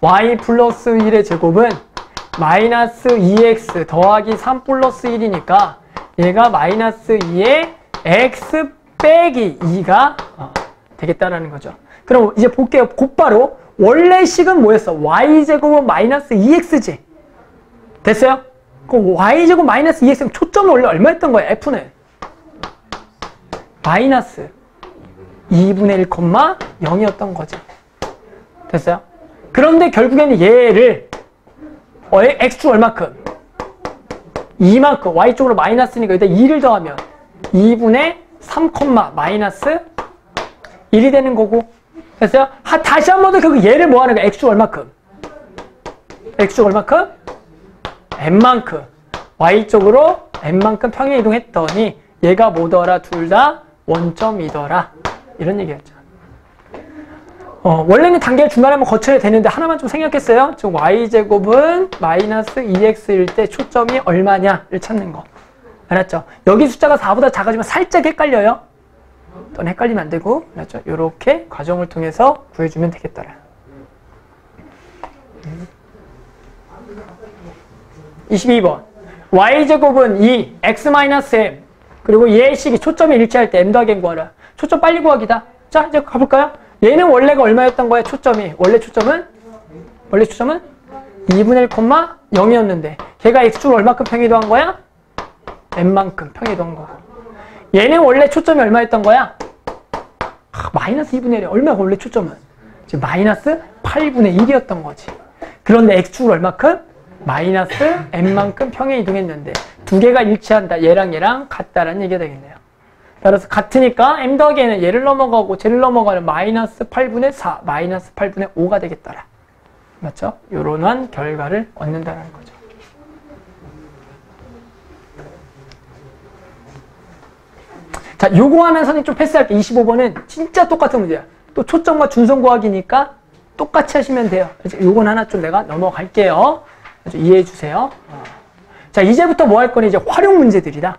y 플러스 1의 제곱은 마이너스 2x 더하기 3 플러스 1이니까 얘가 마이너스 2의 x 빼기 2가 되겠다라는 거죠. 그럼 이제 볼게요. 곧바로 원래 식은 뭐였어? y제곱은 마이너스 2x지. 됐어요? 그럼 y제곱 마이너스 2x는 초점은 원래 얼마였던 거야? f는 마이너스 2분의 1, 0이었던 거지. 됐어요? 그런데 결국에는 얘를 x축 얼마큼? 2만큼 y쪽으로 마이너스니까 여기다 2를 더하면 2분의 3, 마이너스 1이 되는 거고. 됐어요? 다시 한 번 더 결국 얘를 뭐 하는 거야? x축 얼마큼? x축 얼마큼? n만큼 y쪽으로 n만큼 평행 이동했더니 얘가 뭐더라? 둘 다 원점이더라. 이런 얘기였죠. 원래는 단계를 중간에 한번 거쳐야 되는데 하나만 좀 생략했어요. 지금 y제곱은 마이너스 2x일 때 초점이 얼마냐를 찾는 거. 알았죠? 여기 숫자가 4보다 작아지면 살짝 헷갈려요. 또 헷갈리면 안 되고, 알았죠? 요렇게 과정을 통해서 구해주면 되겠더라. 22번. y제곱은 2, x-m. 그리고 얘의 식이 초점이 일치할 때 m 더하기 n 구하라. 초점 빨리 구하기다. 자, 이제 가볼까요? 얘는 원래가 얼마였던 거야? 초점이. 원래 초점은 2분의 1, 0이었는데 걔가 x축을 얼마큼 평행 이동한 거야? n만큼 평행 이동한 거고. 얘는 원래 초점이 얼마였던 거야? 마이너스 2분의 1이 얼마가 원래 초점은? 지금 마이너스 8분의 1이었던 거지. 그런데 x축을 얼마큼? 마이너스 n만큼 평행 이동했는데 두 개가 일치한다. 얘랑 얘랑 같다라는 얘기가 되겠네요. 따라서 같으니까 m 더하기 n은 얘를 넘어가고 쟤를 넘어가는 마이너스 8분의 4, 마이너스 8분의 5가 되겠더라. 맞죠? 요런한 결과를 얻는다는 거죠. 자, 요거 하나 선생님 좀 패스할게. 25번은 진짜 똑같은 문제야. 또 초점과 준선 구하기니까 똑같이 하시면 돼요. 요건 하나 좀 내가 넘어갈게요. 이해해 주세요. 자, 이제부터 뭐 할 거니? 이제 활용 문제들이다.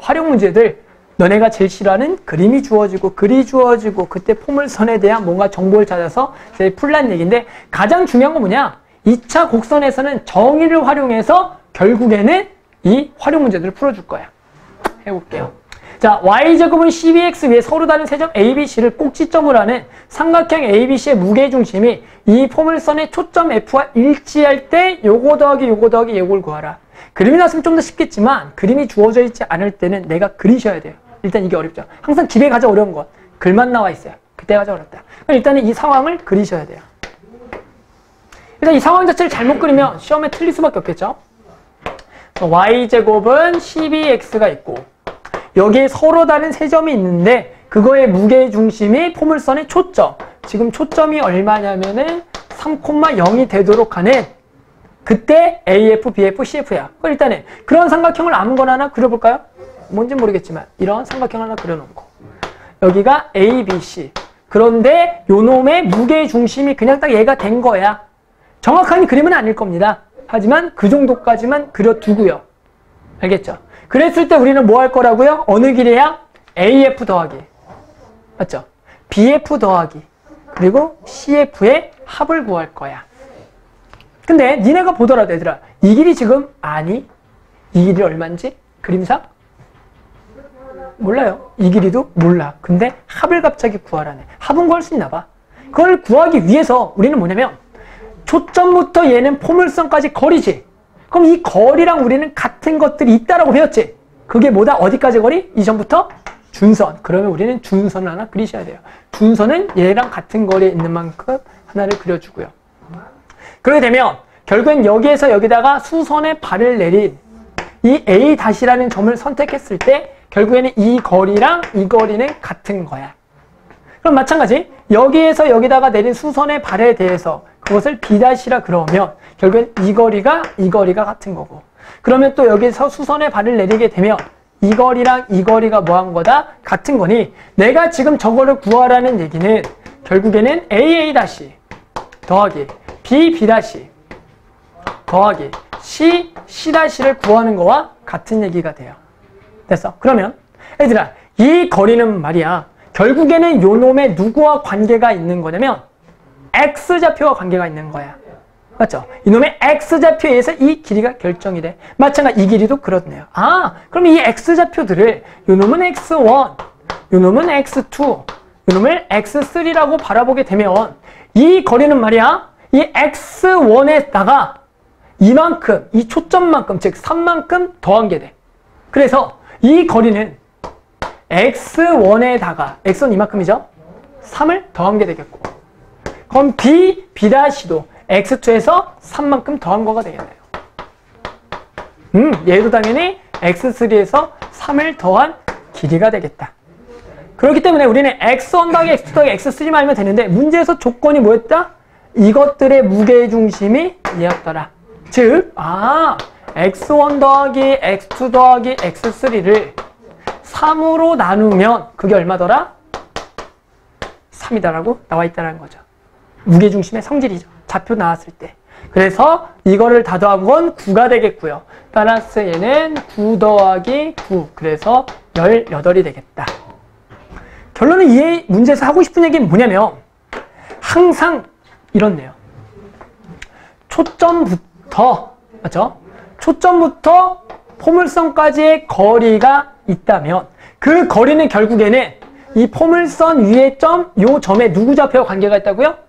활용 문제들. 너네가 제일 싫어하는 그림이 주어지고 글이 주어지고 그때 포물선에 대한 뭔가 정보를 찾아서 이제 풀란 얘기인데, 가장 중요한 건 뭐냐? 2차 곡선에서는 정의를 활용해서 결국에는 이 활용 문제들을 풀어줄 거야. 해볼게요. 자, y제곱은 12x 위에 서로 다른 세점 ABC를 꼭지점으로 하는 삼각형 ABC의 무게중심이 이 포물선의 초점 F와 일치할 때 요거 더하기 요걸 구하라. 그림이 나왔으면 좀 더 쉽겠지만 그림이 주어져 있지 않을 때는 내가 그리셔야 돼요. 일단 이게 어렵죠. 항상 집에 가장 어려운 건 글만 나와 있어요. 그때 가장 어렵다. 그럼 일단은 이 상황을 그리셔야 돼요. 일단 이 상황 자체를 잘못 그리면 시험에 틀릴 수밖에 없겠죠. y제곱은 12x가 있고 여기에 서로 다른 세 점이 있는데 그거의 무게중심이 포물선의 초점. 지금 초점이 얼마냐면은 3,0이 되도록 하는 그때 AF, BF, CF야. 그럼 일단은 그런 삼각형을 아무거나 하나 그려볼까요? 뭔지 모르겠지만 이런 삼각형 하나 그려놓고 여기가 A, B, C. 그런데 요놈의 무게중심이 그냥 딱 얘가 된 거야. 정확한 그림은 아닐 겁니다. 하지만 그 정도까지만 그려두고요. 알겠죠? 그랬을 때 우리는 뭐 할 거라고요? 어느 길이야? AF 더하기. 맞죠? BF 더하기. 그리고 CF의 합을 구할 거야. 근데 니네가 보더라도 얘들아, 이 길이 지금 아니? 이 길이 얼마인지? 그림상? 몰라요. 이 길이도 몰라. 근데 합을 갑자기 구하라네. 합은 구할 수 있나 봐. 그걸 구하기 위해서 우리는 뭐냐면 초점부터 얘는 포물선까지 거리지. 그럼 이 거리랑 우리는 같은 것들이 있다라고 배웠지. 그게 뭐다? 어디까지 거리? 이전부터 준선. 그러면 우리는 준선을 하나 그리셔야 돼요. 준선은 얘랑 같은 거리에 있는 만큼 하나를 그려주고요. 그렇게 되면 결국엔 여기에서 여기다가 수선의 발을 내린 이 A-라는 점을 선택했을 때 결국에는 이 거리랑 이 거리는 같은 거야. 그럼 마찬가지 여기에서 여기다가 내린 수선의 발에 대해서 그것을 B-라 그러면 결국엔 이 거리가 같은 거고, 그러면 또 여기서 수선의 발을 내리게 되면 이 거리랑 이 거리가 뭐한 거다? 같은 거니 내가 지금 저거를 구하라는 얘기는 결국에는 AA- 더하기 B 더하기 C'를 구하는 거와 같은 얘기가 돼요. 됐어. 그러면 얘들아, 이 거리는 말이야 결국에는 요 놈의 누구와 관계가 있는 거냐면 X좌표와 관계가 있는 거야. 맞죠? 이놈의 X좌표에 의해서 이 길이가 결정이 돼. 마찬가지 이 길이도 그렇네요. 그럼 이 X좌표들을 요놈은 X1, 요놈은 X2, 요놈을 X3라고 바라보게 되면 이 거리는 말이야 이 X1에다가 이만큼, 이 초점만큼, 즉 3만큼 더한 게 돼. 그래서 이 거리는 X1에다가 X1 이만큼이죠? 3을 더한 게 되겠고, 그럼 B'도 X2에서 3만큼 더한 거가 되겠네요. 얘도 당연히 X3에서 3을 더한 길이가 되겠다. 그렇기 때문에 우리는 X1 더하기 X2 더하기 X3만 알면 되는데 문제에서 조건이 뭐였다? 이것들의 무게중심이 얘였더라. 즉, X1 더하기 X2 더하기 X3를 3으로 나누면 그게 얼마더라? 3이다라고 나와 있다는 거죠. 무게중심의 성질이죠. 좌표 나왔을 때. 그래서 이거를 다 더한 건 9가 되겠고요. 따라서 얘는 9 더하기 9. 그래서 18이 되겠다. 결론은 이 문제에서 하고 싶은 얘기는 뭐냐면 항상 이렇네요. 초점부터, 맞죠? 초점부터 포물선까지의 거리가 있다면 그 거리는 결국에는 이 포물선 위의 점, 요 점에 누구 좌표와 관계가 있다고요?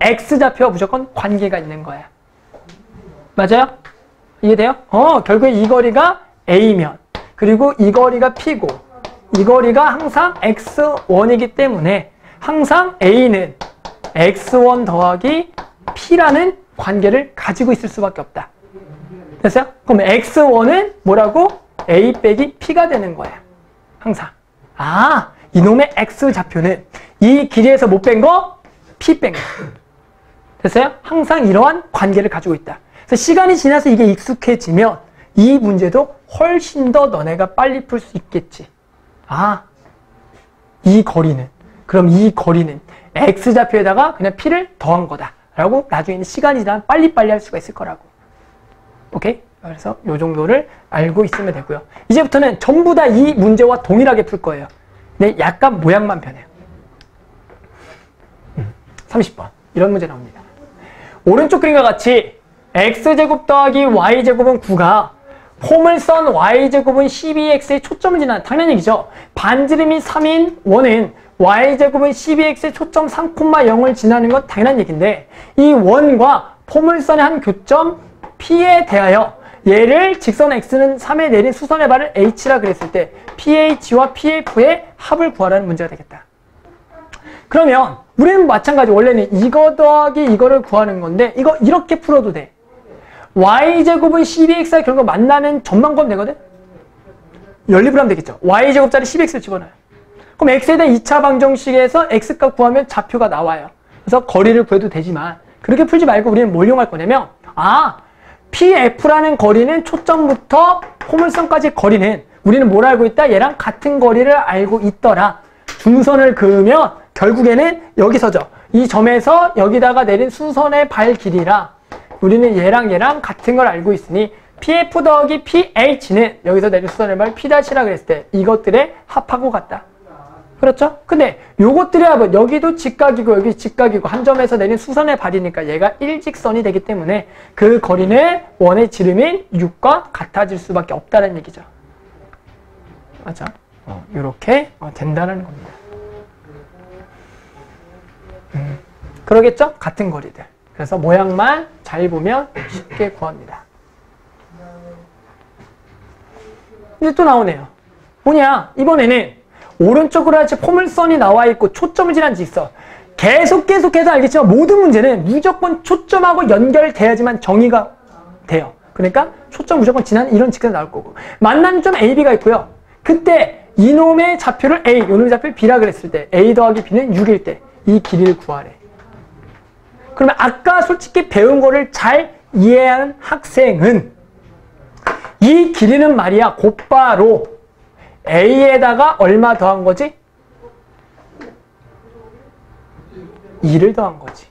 X좌표와 무조건 관계가 있는 거야. 맞아요? 이해돼요? 결국에 이 거리가 A면, 그리고 이 거리가 P고, 이 거리가 항상 X1이기 때문에 항상 A는 X1 더하기 P라는 관계를 가지고 있을 수밖에 없다. 됐어요? 그럼 X1은 뭐라고? A 빼기 P가 되는 거야. 항상. 이놈의 X좌표는 이 길이에서 못 뺀 거? P 뺀 거. 됐어요? 항상 이러한 관계를 가지고 있다. 그래서 시간이 지나서 이게 익숙해지면 이 문제도 훨씬 더 너네가 빨리 풀 수 있겠지. 이 거리는. 그럼 이 거리는 x좌표에다가 그냥 p를 더한 거다. 라고 나중에 시간이 지나면 빨리빨리 할 수가 있을 거라고. 오케이? 그래서 요 정도를 알고 있으면 되고요. 이제부터는 전부 다 이 문제와 동일하게 풀 거예요. 근데 약간 모양만 변해요. 30번. 이런 문제 나옵니다. 오른쪽 그림과 같이 x제곱 더하기 y제곱은 9가 포물선 y제곱은 12x의 초점을 지나는 당연한 얘기죠. 반지름이 3인 원은 y제곱은 12x의 초점 3,0을 지나는 건 당연한 얘기인데 이 원과 포물선의 한 교점 P에 대하여 얘를 직선 x는 3에 내린 수선의 발을 h라 그랬을 때 PH와 PF의 합을 구하라는 문제가 되겠다. 그러면 우리는 마찬가지 원래는 이거 더하기 이거를 구하는 건데 이거 이렇게 풀어도 돼. y제곱은 12x가 결국 만나는 전망권 되거든? 연립을 하면 되겠죠. y제곱자리 12x를 집어넣어요. 그럼 x에 대한 2차 방정식에서 x값 구하면 좌표가 나와요. 그래서 거리를 구해도 되지만 그렇게 풀지 말고 우리는 뭘 이용할 거냐면 PF라는 거리는 초점부터 포물선까지 거리는 우리는 뭘 알고 있다? 얘랑 같은 거리를 알고 있더라. 중선을 그으면 결국에는 여기서죠. 이 점에서 여기다가 내린 수선의 발 길이라 우리는 얘랑 같은 걸 알고 있으니 PF 더하기 PH는 여기서 내린 수선의 발 P'라 그랬을 때 이것들의 합하고 같다. 그렇죠? 근데 요것들의 합은 여기도 직각이고 여기 직각이고 한 점에서 내린 수선의 발이니까 얘가 일직선이 되기 때문에 그 거리는 원의 지름인 6과 같아질 수밖에 없다는 얘기죠. 맞죠? 이렇게 된다는 겁니다. 그러겠죠? 같은 거리들. 그래서 모양만 잘 보면 쉽게 구합니다. 이제 또 나오네요. 뭐냐? 이번에는 오른쪽으로 같이 포물선이 나와 있고 초점을 지난 직선. 계속해서 알겠지만 모든 문제는 무조건 초점하고 연결돼야지만 정의가 돼요. 그러니까 초점 무조건 지나는 이런 직선이 나올 거고 만나는 점 A, B가 있고요. 그때 이놈의 좌표를 A, 이놈의 좌표를 B라 그랬을 때 A 더하기 B는 6일 때 이 길이를 구하래. 그러면 아까 솔직히 배운 거를 잘 이해한 학생은 이 길이는 말이야 곧바로 A에다가 얼마 더한 거지? 2를 더한 거지.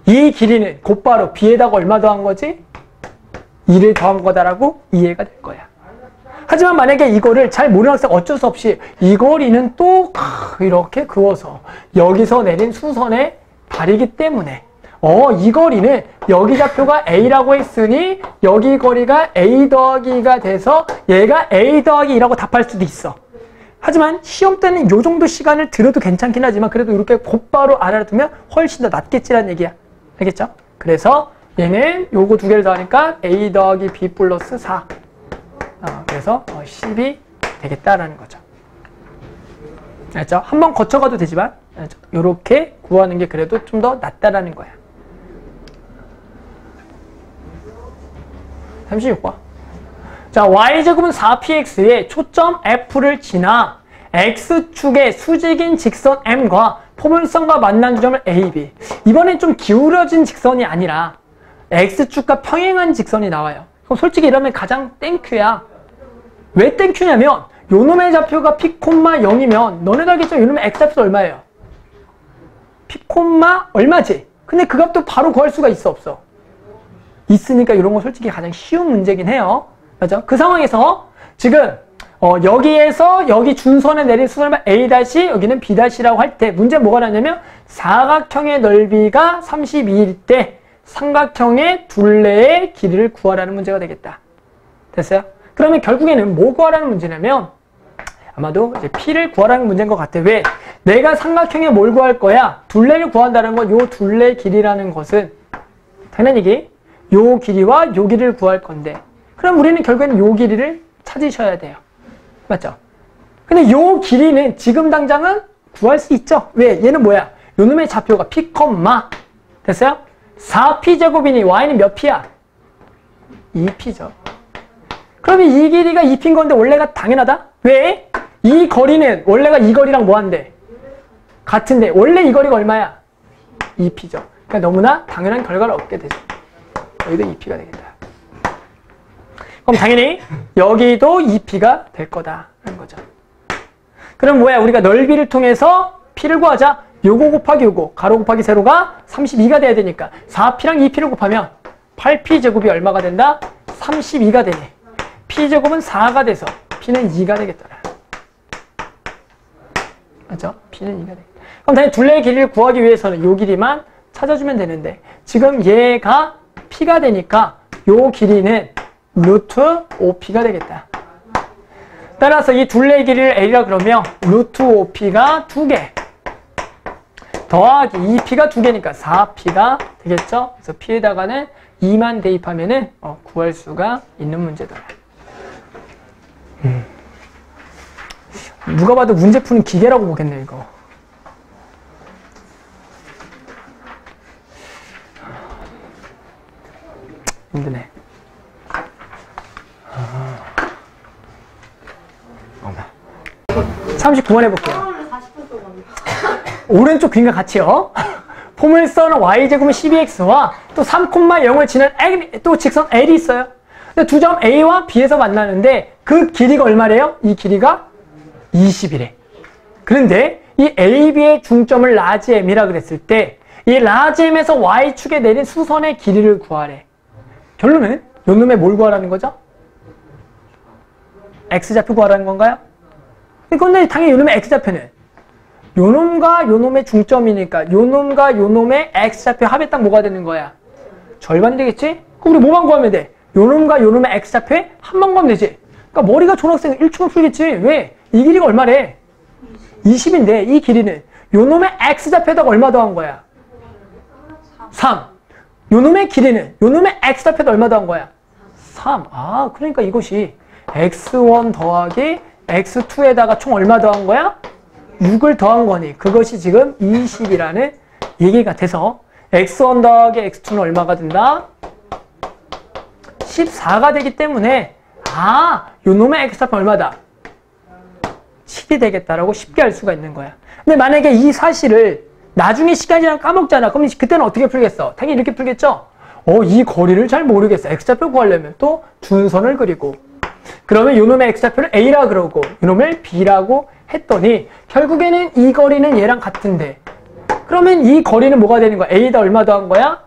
이 길이는 곧바로 B에다가 얼마 더한 거지? 2를 더한 거다라고 이해가 될 거야. 하지만 만약에 이거를 잘 모르는 학생 어쩔 수 없이 이 거리는 또 이렇게 그어서 여기서 내린 수선의 발이기 때문에 이 거리는 여기 좌표가 A라고 했으니 여기 거리가 A 더하기가 돼서 얘가 A 더하기 2라고 답할 수도 있어. 하지만 시험 때는 이 정도 시간을 들어도 괜찮긴 하지만 그래도 이렇게 곧바로 알아두면 훨씬 더 낫겠지라는 얘기야. 알겠죠? 그래서 얘는 요거 두 개를 더하니까 A 더하기 B 플러스 4. 그래서 10이 되겠다라는 거죠. 알죠? 한번 거쳐가도 되지만 이렇게 구하는 게 그래도 좀 더 낫다라는 거야. 36번. 자, y제곱은 4px에 초점 f를 지나 x축의 수직인 직선 m과 포물선과 만난 지점을 a, b. 이번엔 좀 기울어진 직선이 아니라 x축과 평행한 직선이 나와요. 그럼 솔직히 이러면 가장 땡큐야. 왜 땡큐냐면 요놈의 좌표가 p, 0이면 너네도 알겠죠? 요놈의 x좌표 얼마예요? p, 얼마지? 근데 그 값도 바로 구할 수가 있어 없어? 있으니까 이런 거 솔직히 가장 쉬운 문제긴 해요. 맞죠? 그 상황에서 지금 여기에서 여기 준선에 내린 수선을 A' 여기는 B'라고 할 때 문제 뭐가 나냐면 사각형의 넓이가 32일 때 삼각형의 둘레의 길이를 구하라는 문제가 되겠다. 됐어요? 그러면 결국에는 뭐 구하라는 문제냐면 아마도 이제 P를 구하라는 문제인 것 같아. 왜? 내가 삼각형에 뭘 구할 거야? 둘레를 구한다는 건 요 둘레 길이라는 것은 당연한 얘기 요 길이와 요 길이를 구할 건데 그럼 우리는 결국에는 요 길이를 찾으셔야 돼요. 맞죠? 근데 요 길이는 지금 당장은 구할 수 있죠. 왜? 얘는 뭐야? 요 놈의 좌표가 P, 됐어요? 4P제곱이니 Y는 몇 P야? 2P죠. 그러면 이 길이가 2P인 건데 원래가 당연하다? 왜? 이 거리는 원래가 이 거리랑 뭐한데? 같은데 원래 이 거리가 얼마야? 2P죠. 그러니까 너무나 당연한 결과를 얻게 되죠. 여기도 2P가 되겠다. 그럼 당연히 여기도 2P가 될 거다라는 거죠. 그럼 뭐야? 우리가 넓이를 통해서 P를 구하자. 요거 곱하기 요거, 가로 곱하기 세로가 32가 돼야 되니까 4P랑 2P를 곱하면 8P제곱이 얼마가 된다? 32가 되네. P제곱은 4가 돼서 P는 2가 되겠더라. 맞죠? P는 2가 되겠다. 그럼 당연히 둘레의 길이를 구하기 위해서는 요 길이만 찾아주면 되는데 지금 얘가 P가 되니까 요 길이는 루트 5P가 되겠다. 따라서 이 둘레의 길이를 A라 그러면 루트 5P가 2개 더하기 2P가 2개니까 4P가 되겠죠? 그래서 P에다가는 2만 대입하면은 구할 수가 있는 문제더라. 누가 봐도 문제 푸는 기계라고 보겠네 이거. 힘드네. 39번 해볼게요. 오른쪽 그림과 같이요. 포물선 y제곱은 12x와 또 3,0을 지난 또 직선 L이 있어요. 근데 두 점 A와 B에서 만나는데 그 길이가 얼마래요? 이 길이가 20이래. 그런데 이 AB의 중점을 라지 M이라 그랬을 때 이 라지 M에서 Y축에 내린 수선의 길이를 구하래. 결론은 요 놈의 뭘 구하라는 거죠? X좌표 구하라는 건가요? 그런데 당연히 요 놈의 X좌표는 요 놈과 요 놈의 중점이니까 요 놈과 요 놈의 X좌표 합의 딱 뭐가 되는 거야? 절반이 되겠지? 그럼 우리 뭐만 구하면 돼? 요 놈과 요 놈의 X좌표에 한만 구하면 되지? 그러니까 머리가 초등학생 1초면 풀겠지? 왜? 이 길이가 얼마래? 20인데 이 길이는 요 놈의 X좌표에다가 얼마 더한 거야? 3. 요 놈의 길이는 요 놈의 X좌표에다 얼마 더한 거야? 3. 아, 그러니까 이것이 X1 더하기 X2에다가 총 얼마 더한 거야? 6을 더한 거니 그것이 지금 20이라는 얘기가 돼서 X1 더하기 X2는 얼마가 된다? 14가 되기 때문에 요 놈의 X좌표 얼마다? 10이 되겠다라고 쉽게 알 수가 있는 거야. 근데 만약에 이 사실을 나중에 시간이 지나면 까먹잖아. 그럼 그때는 어떻게 풀겠어? 당연히 이렇게 풀겠죠? 이 거리를 잘 모르겠어. X좌표 구하려면 또 준선을 그리고 그러면 요놈의 X좌표를 A라 그러고 요놈을 B라고 했더니 결국에는 이 거리는 얘랑 같은데 그러면 이 거리는 뭐가 되는 거야? A에다 얼마 더한 거야?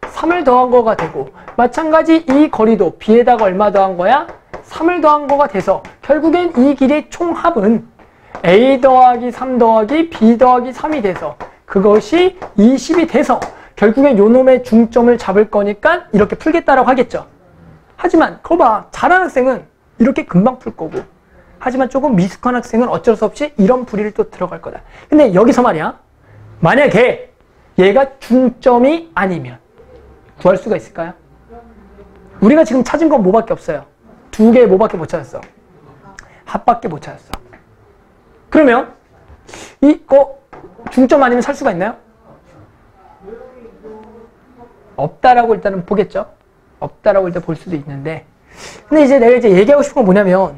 3을 더한 거가 되고 마찬가지 이 거리도 B에다가 얼마 더한 거야? 3을 더한 거가 돼서 결국엔 이 길이의 총합은 A 더하기 3 더하기 B 더하기 3이 돼서 그것이 20이 돼서 결국엔 요놈의 중점을 잡을 거니까 이렇게 풀겠다라고 하겠죠. 하지만 그거 봐. 잘하는 학생은 이렇게 금방 풀 거고 하지만 조금 미숙한 학생은 어쩔 수 없이 이런 풀이를 또 들어갈 거다. 근데 여기서 말이야. 만약에 얘가 중점이 아니면 구할 수가 있을까요? 우리가 지금 찾은 건 뭐밖에 없어요. 두 개 뭐밖에 못 찾았어. 합밖에 못 찾았어. 그러면 이거 중점 아니면 살 수가 있나요? 없다라고 일단은 보겠죠. 없다라고 일단 볼 수도 있는데 근데 이제 내가 얘기하고 싶은 건 뭐냐면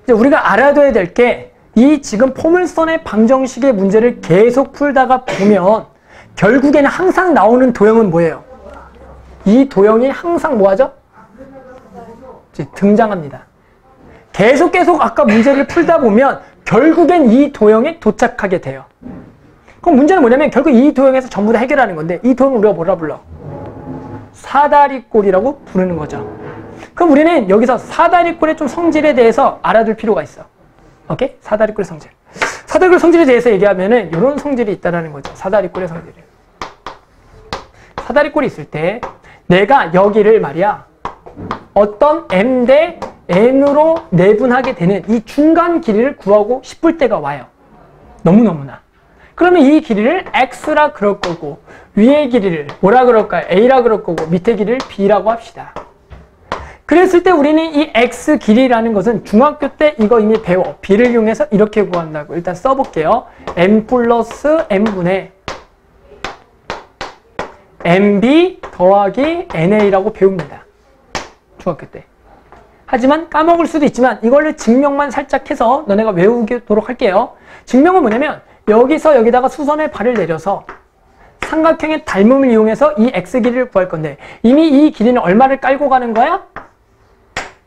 이제 우리가 알아둬야 될 게 이 지금 포물선의 방정식의 문제를 계속 풀다가 보면 결국에는 항상 나오는 도형은 뭐예요? 이 도형이 항상 뭐하죠? 등장합니다. 계속 아까 문제를 풀다 보면 결국엔 이 도형에 도착하게 돼요. 그럼 문제는 뭐냐면 결국 이 도형에서 전부 다 해결하는 건데 이 도형을 우리가 뭐라 불러? 사다리꼴이라고 부르는 거죠. 그럼 우리는 여기서 사다리꼴의 좀 성질에 대해서 알아둘 필요가 있어. 오케이? 사다리꼴의 성질. 사다리꼴 성질에 대해서 얘기하면은 이런 성질이 있다는 거죠. 사다리꼴의 성질이. 사다리꼴이 있을 때 내가 여기를 말이야 어떤 m 대 n으로 내분하게 되는 이 중간 길이를 구하고 싶을 때가 와요. 너무너무나. 그러면 이 길이를 x라 그럴 거고 위의 길이를 뭐라 그럴까요? a라 그럴 거고 밑에 길이를 b라고 합시다. 그랬을 때 우리는 이 x 길이라는 것은 중학교 때 이거 이미 배워. b를 이용해서 이렇게 구한다고 일단 써볼게요. m 플러스 n분의 mb 더하기 na라고 배웁니다. 중학교 때. 하지만 까먹을 수도 있지만 이걸로 증명만 살짝 해서 너네가 외우도록 할게요. 증명은 뭐냐면 여기서 여기다가 수선의 발을 내려서 삼각형의 닮음을 이용해서 이 x 길이를 구할 건데 이미 이 길이는 얼마를 깔고 가는 거야?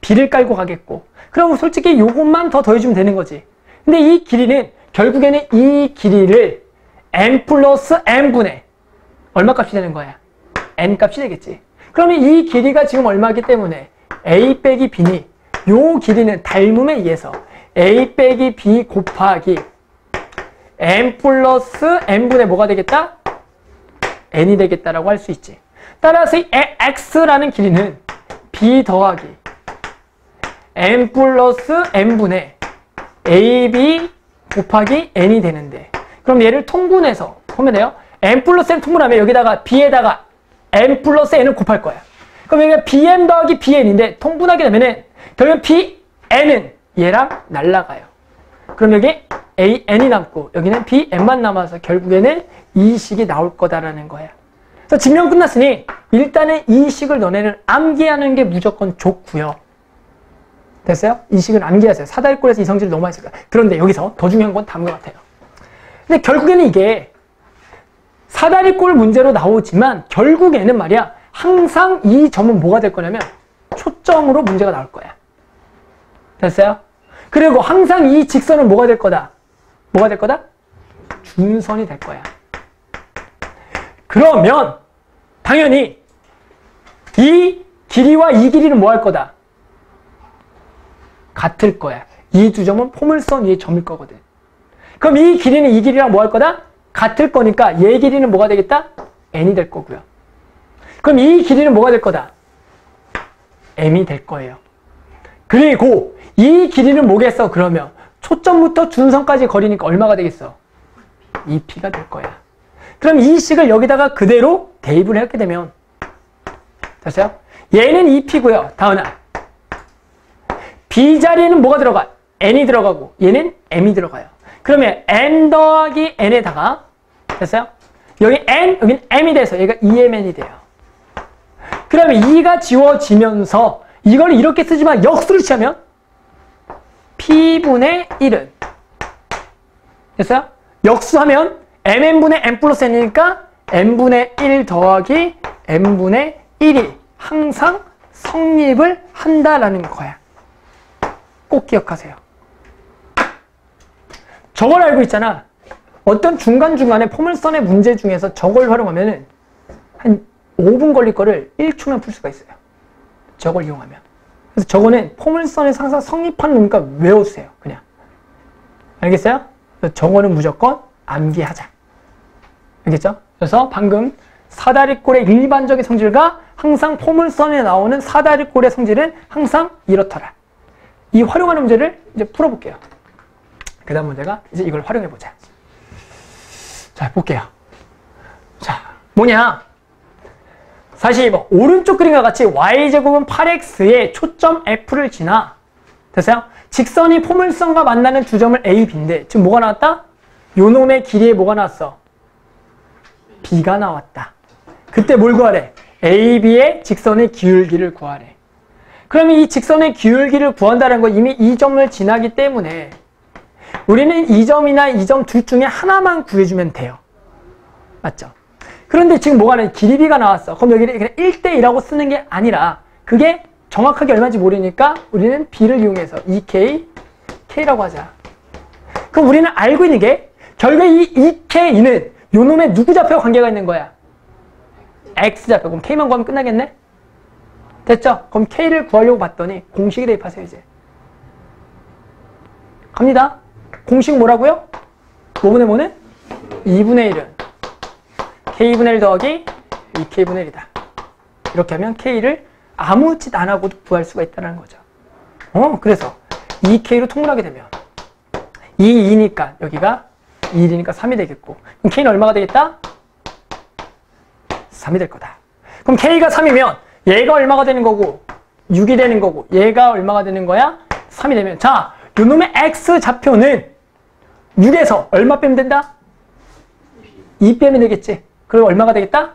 b를 깔고 가겠고 그럼 솔직히 요것만 더 더해주면 되는 거지. 근데 이 길이는 결국에는 이 길이를 n 플러스 n분의 얼마 값이 되는 거야? n 값이 되겠지. 그러면 이 길이가 지금 얼마이기 때문에 a 빼기 b니 요 길이는 닮음에 의해서 a 빼기 b 곱하기 n 플러스 n분의 뭐가 되겠다? n이 되겠다라고 할 수 있지. 따라서 이 x라는 길이는 b 더하기 n 플러스 n분의 ab 곱하기 n이 되는데, 그럼 얘를 통분해서 보면 돼요. n 플러스 n 통분하면 여기다가 b에다가 n 플러스 n을 곱할 거야. 그럼 여기가 bn 더하기 bn인데 통분하게 되면은 결국 bn은 얘랑 날라가요. 그럼 여기 an이 남고 여기는 bn만 남아서 결국에는 이 식이 나올 거다라는 거야. 그래서 증명 끝났으니 일단은 이 식을 너네는 암기하는 게 무조건 좋고요. 됐어요? 이 식은 암기하세요. 사다리꼴에서 이성질을 너무 많이 쓸 거야. 그런데 여기서 더 중요한 건 다음과 같아요. 근데 결국에는 이게 사다리꼴 문제로 나오지만 결국에는 말이야 항상 이 점은 뭐가 될 거냐면 초점으로 문제가 나올 거야. 됐어요? 그리고 항상 이 직선은 뭐가 될 거다? 뭐가 될 거다? 준선이 될 거야. 그러면 당연히 이 길이와 이 길이는 뭐 할 거다? 같을 거야. 이 두 점은 포물선 위의 점일 거거든. 그럼 이 길이는 이 길이랑 뭐 할 거다? 같을 거니까 얘 길이는 뭐가 되겠다? n이 될 거고요. 그럼 이 길이는 뭐가 될 거다? m이 될 거예요. 그리고 이 길이는 뭐겠어? 그러면 초점부터 준선까지 거리니까 얼마가 되겠어? 2p가 될 거야. 그럼 이 식을 여기다가 그대로 대입을 하게 되면 됐어요? 얘는 2p고요. 다은아. b 자리에는 뭐가 들어가? n이 들어가고 얘는 m이 들어가요. 그러면 n 더하기 n에다가 됐어요? 여기 n, 여기는 m이 돼서 얘가 2mn이 돼요. 그러면 2가 지워지면서 이걸 이렇게 쓰지만 역수를 취하면 p분의 1은 됐어요? 역수하면 mn분의 n 플러스 n이니까 n분의 1 더하기 n분의 1이 항상 성립을 한다라는 거야. 꼭 기억하세요. 저걸 알고 있잖아. 어떤 중간중간에 포물선의 문제 중에서 저걸 활용하면은 한 5분 걸릴 거를 1초면 풀 수가 있어요. 저걸 이용하면. 그래서 저거는 포물선의 항상 성립하는 놈이니까 외워주세요. 그냥. 알겠어요? 그래서 저거는 무조건 암기하자. 알겠죠? 그래서 방금 사다리꼴의 일반적인 성질과 항상 포물선에 나오는 사다리꼴의 성질은 항상 이렇더라. 이 활용하는 문제를 이제 풀어볼게요. 그 다음 문제가 이제 이걸 활용해보자. 자, 볼게요. 자, 뭐냐? 사실 뭐 오른쪽 그림과 같이 y제곱은 8x에 초점 f를 지나 됐어요? 직선이 포물선과 만나는 두 점을 a, b인데 지금 뭐가 나왔다? 요 놈의 길이에 뭐가 나왔어? b가 나왔다. 그때 뭘 구하래? a, b의 직선의 기울기를 구하래. 그러면 이 직선의 기울기를 구한다는 건 이미 이 점을 지나기 때문에 우리는 이 점이나 이 점 둘 중에 하나만 구해주면 돼요. 맞죠? 그런데 지금 뭐가 나와? 길이비가 나왔어. 그럼 여기를 그냥 1대1라고 쓰는 게 아니라 그게 정확하게 얼마인지 모르니까 우리는 b를 이용해서 2k, k라고 하자. 그럼 우리는 알고 있는 게 결국에 이 2k는 요 놈의 누구 좌표와 관계가 있는 거야? x좌표. 그럼 k만 구하면 끝나겠네? 됐죠? 그럼 k를 구하려고 봤더니 공식에 대입하세요. 이제 갑니다. 공식 뭐라고요? 뭐분의 뭐는? 2분의 1은 k분의 1 더하기 2k분의 1이다. 이렇게 하면 k를 아무 짓 안 하고도 구할 수가 있다는 거죠. 그래서 2k로 통분하게 되면 2니까 여기가 1이니까 3이 되겠고 그럼 k는 얼마가 되겠다? 3이 될 거다. 그럼 k가 3이면 얘가 얼마가 되는 거고 6이 되는 거고 얘가 얼마가 되는 거야? 3이 되면 자, 요놈의 x좌표는 6에서 얼마 빼면 된다? 2 빼면 되겠지. 그럼 얼마가 되겠다?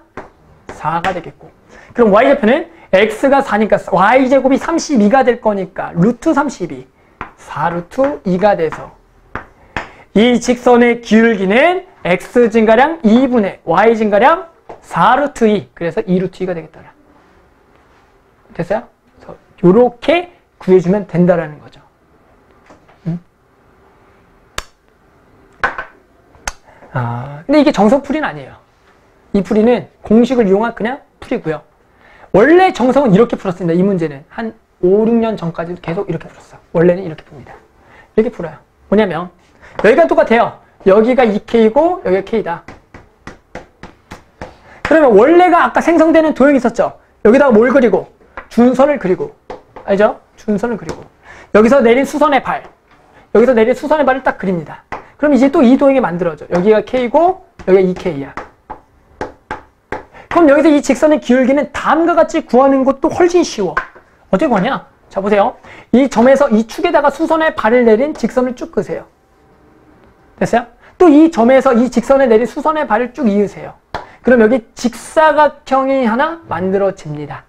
4가 되겠고 그럼 y좌표는 x가 4니까 y제곱이 32가 될 거니까 루트 32 4 루트 2가 돼서 이 직선의 기울기는 x 증가량 2분의 y 증가량 4 루트 2 그래서 2 루트 2가 되겠더라. 됐어요? 그래서 요렇게 구해주면 된다라는 거죠. 근데 이게 정석 풀이는 아니에요. 이 풀이는 공식을 이용한 그냥 풀이고요. 원래 정석은 이렇게 풀었습니다. 이 문제는 한 5, 6년 전까지도 계속 이렇게 풀었어. 원래는 이렇게 풉니다. 이렇게 풀어요. 뭐냐면 여기가 똑같아요. 여기가 2K고 여기가 K다. 그러면 원래가 아까 생성되는 도형이 있었죠. 여기다가 뭘 그리고? 준선을 그리고. 알죠? 준선을 그리고. 여기서 내린 수선의 발. 여기서 내린 수선의 발을 딱 그립니다. 그럼 이제 또 이 도형이 만들어져. 여기가 K고 여기가 2K야. 그럼 여기서 이 직선의 기울기는 다음과 같이 구하는 것도 훨씬 쉬워. 어떻게 구하냐? 자, 보세요. 이 점에서 이 축에다가 수선의 발을 내린 직선을 쭉 그으세요. 됐어요? 또 이 점에서 이 직선에 내린 수선의 발을 쭉 이으세요. 그럼 여기 직사각형이 하나 만들어집니다.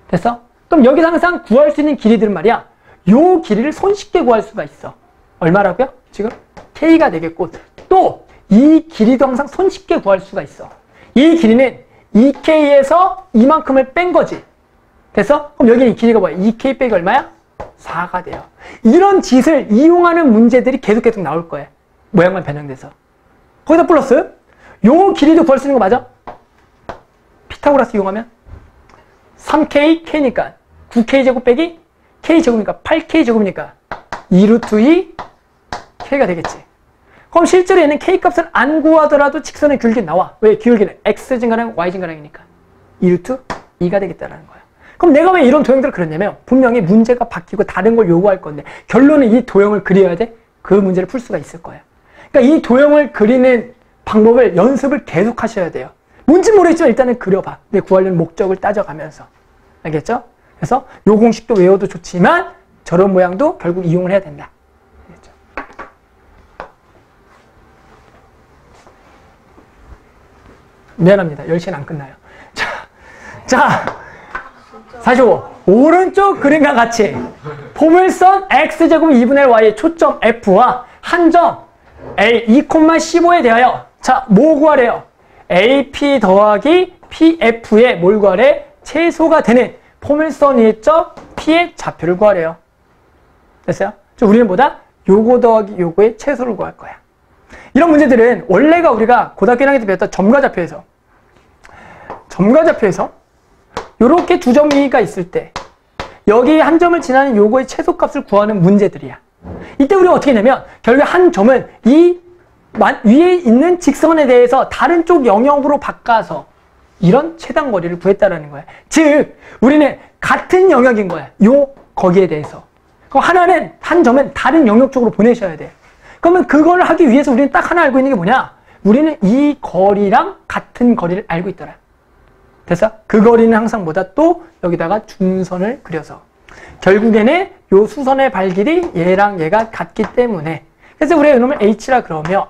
됐어? 그럼 여기서 항상 구할 수 있는 길이들은 말이야. 요 길이를 손쉽게 구할 수가 있어. 얼마라고요? 지금 K가 되겠고 또 이 길이도 항상 손쉽게 구할 수가 있어. 이 길이는 2K에서 이만큼을 뺀 거지. 됐어? 그럼 여기 이 길이가 뭐야? 2K 빼기 얼마야? 4가 돼요. 이런 짓을 이용하는 문제들이 계속 나올 거예요. 모양만 변형돼서. 거기다 플러스 요 길이도 구할 수 있는 거 맞아? 피타고라스 이용하면 3K, K니까 9K제곱 빼기 K제곱이니까 8K제곱이니까 2루트 2 K가 되겠지. 그럼 실제로 얘는 K값을 안 구하더라도 직선의 기울기 나와. 왜? 기울기는 X 증가량, Y 증가량이니까 2루트 2가 되겠다라는 거야. 그럼 내가 왜 이런 도형들을 그렸냐면 분명히 문제가 바뀌고 다른 걸 요구할 건데 결론은 이 도형을 그려야 돼. 그 문제를 풀 수가 있을 거야. 그러니까 이 도형을 그리는 방법을 연습을 계속 하셔야 돼요. 뭔지 모르겠지만 일단은 그려봐. 내 구하려는 목적을 따져가면서. 알겠죠? 그래서 요 공식도 외워도 좋지만 저런 모양도 결국 이용을 해야 된다. 알겠죠? 미안합니다. 10시는 안 끝나요. 자, 45. 오른쪽 그림과 같이 포물선 X제곱 2분의 Y의 초점 F와 한 점 A 2,15에 대하여 자, 뭐 구하래요? AP 더하기 PF의 뭘 구하래? 최소가 되는 포물선 위쪽 P의 좌표를 구하래요. 됐어요? 우리는 뭐다? 요거 더하기 요거의 최소를 구할 거야. 이런 문제들은 원래가 우리가 고등학교 1학년 때 배웠던 점과좌표에서 요렇게 두 점위가 있을 때 여기 한 점을 지나는 요거의 최소값을 구하는 문제들이야. 이때 우리가 어떻게 했냐면 결국 한 점은 이 위에 있는 직선에 대해서 다른 쪽 영역으로 바꿔서 이런 최단거리를 구했다라는 거야. 즉 우리는 같은 영역인 거야. 거기에 대해서. 그럼 하나는 한 점은 다른 영역 쪽으로 보내셔야 돼. 그러면 그걸 하기 위해서 우리는 딱 하나 알고 있는 게 뭐냐? 우리는 이 거리랑 같은 거리를 알고 있더라. 됐어? 그 거리는 항상 뭐다? 또 여기다가 준선을 그려서 결국에는 요 수선의 발 길이 얘랑 얘가 같기 때문에 그래서 우리가 이놈을 H라 그러면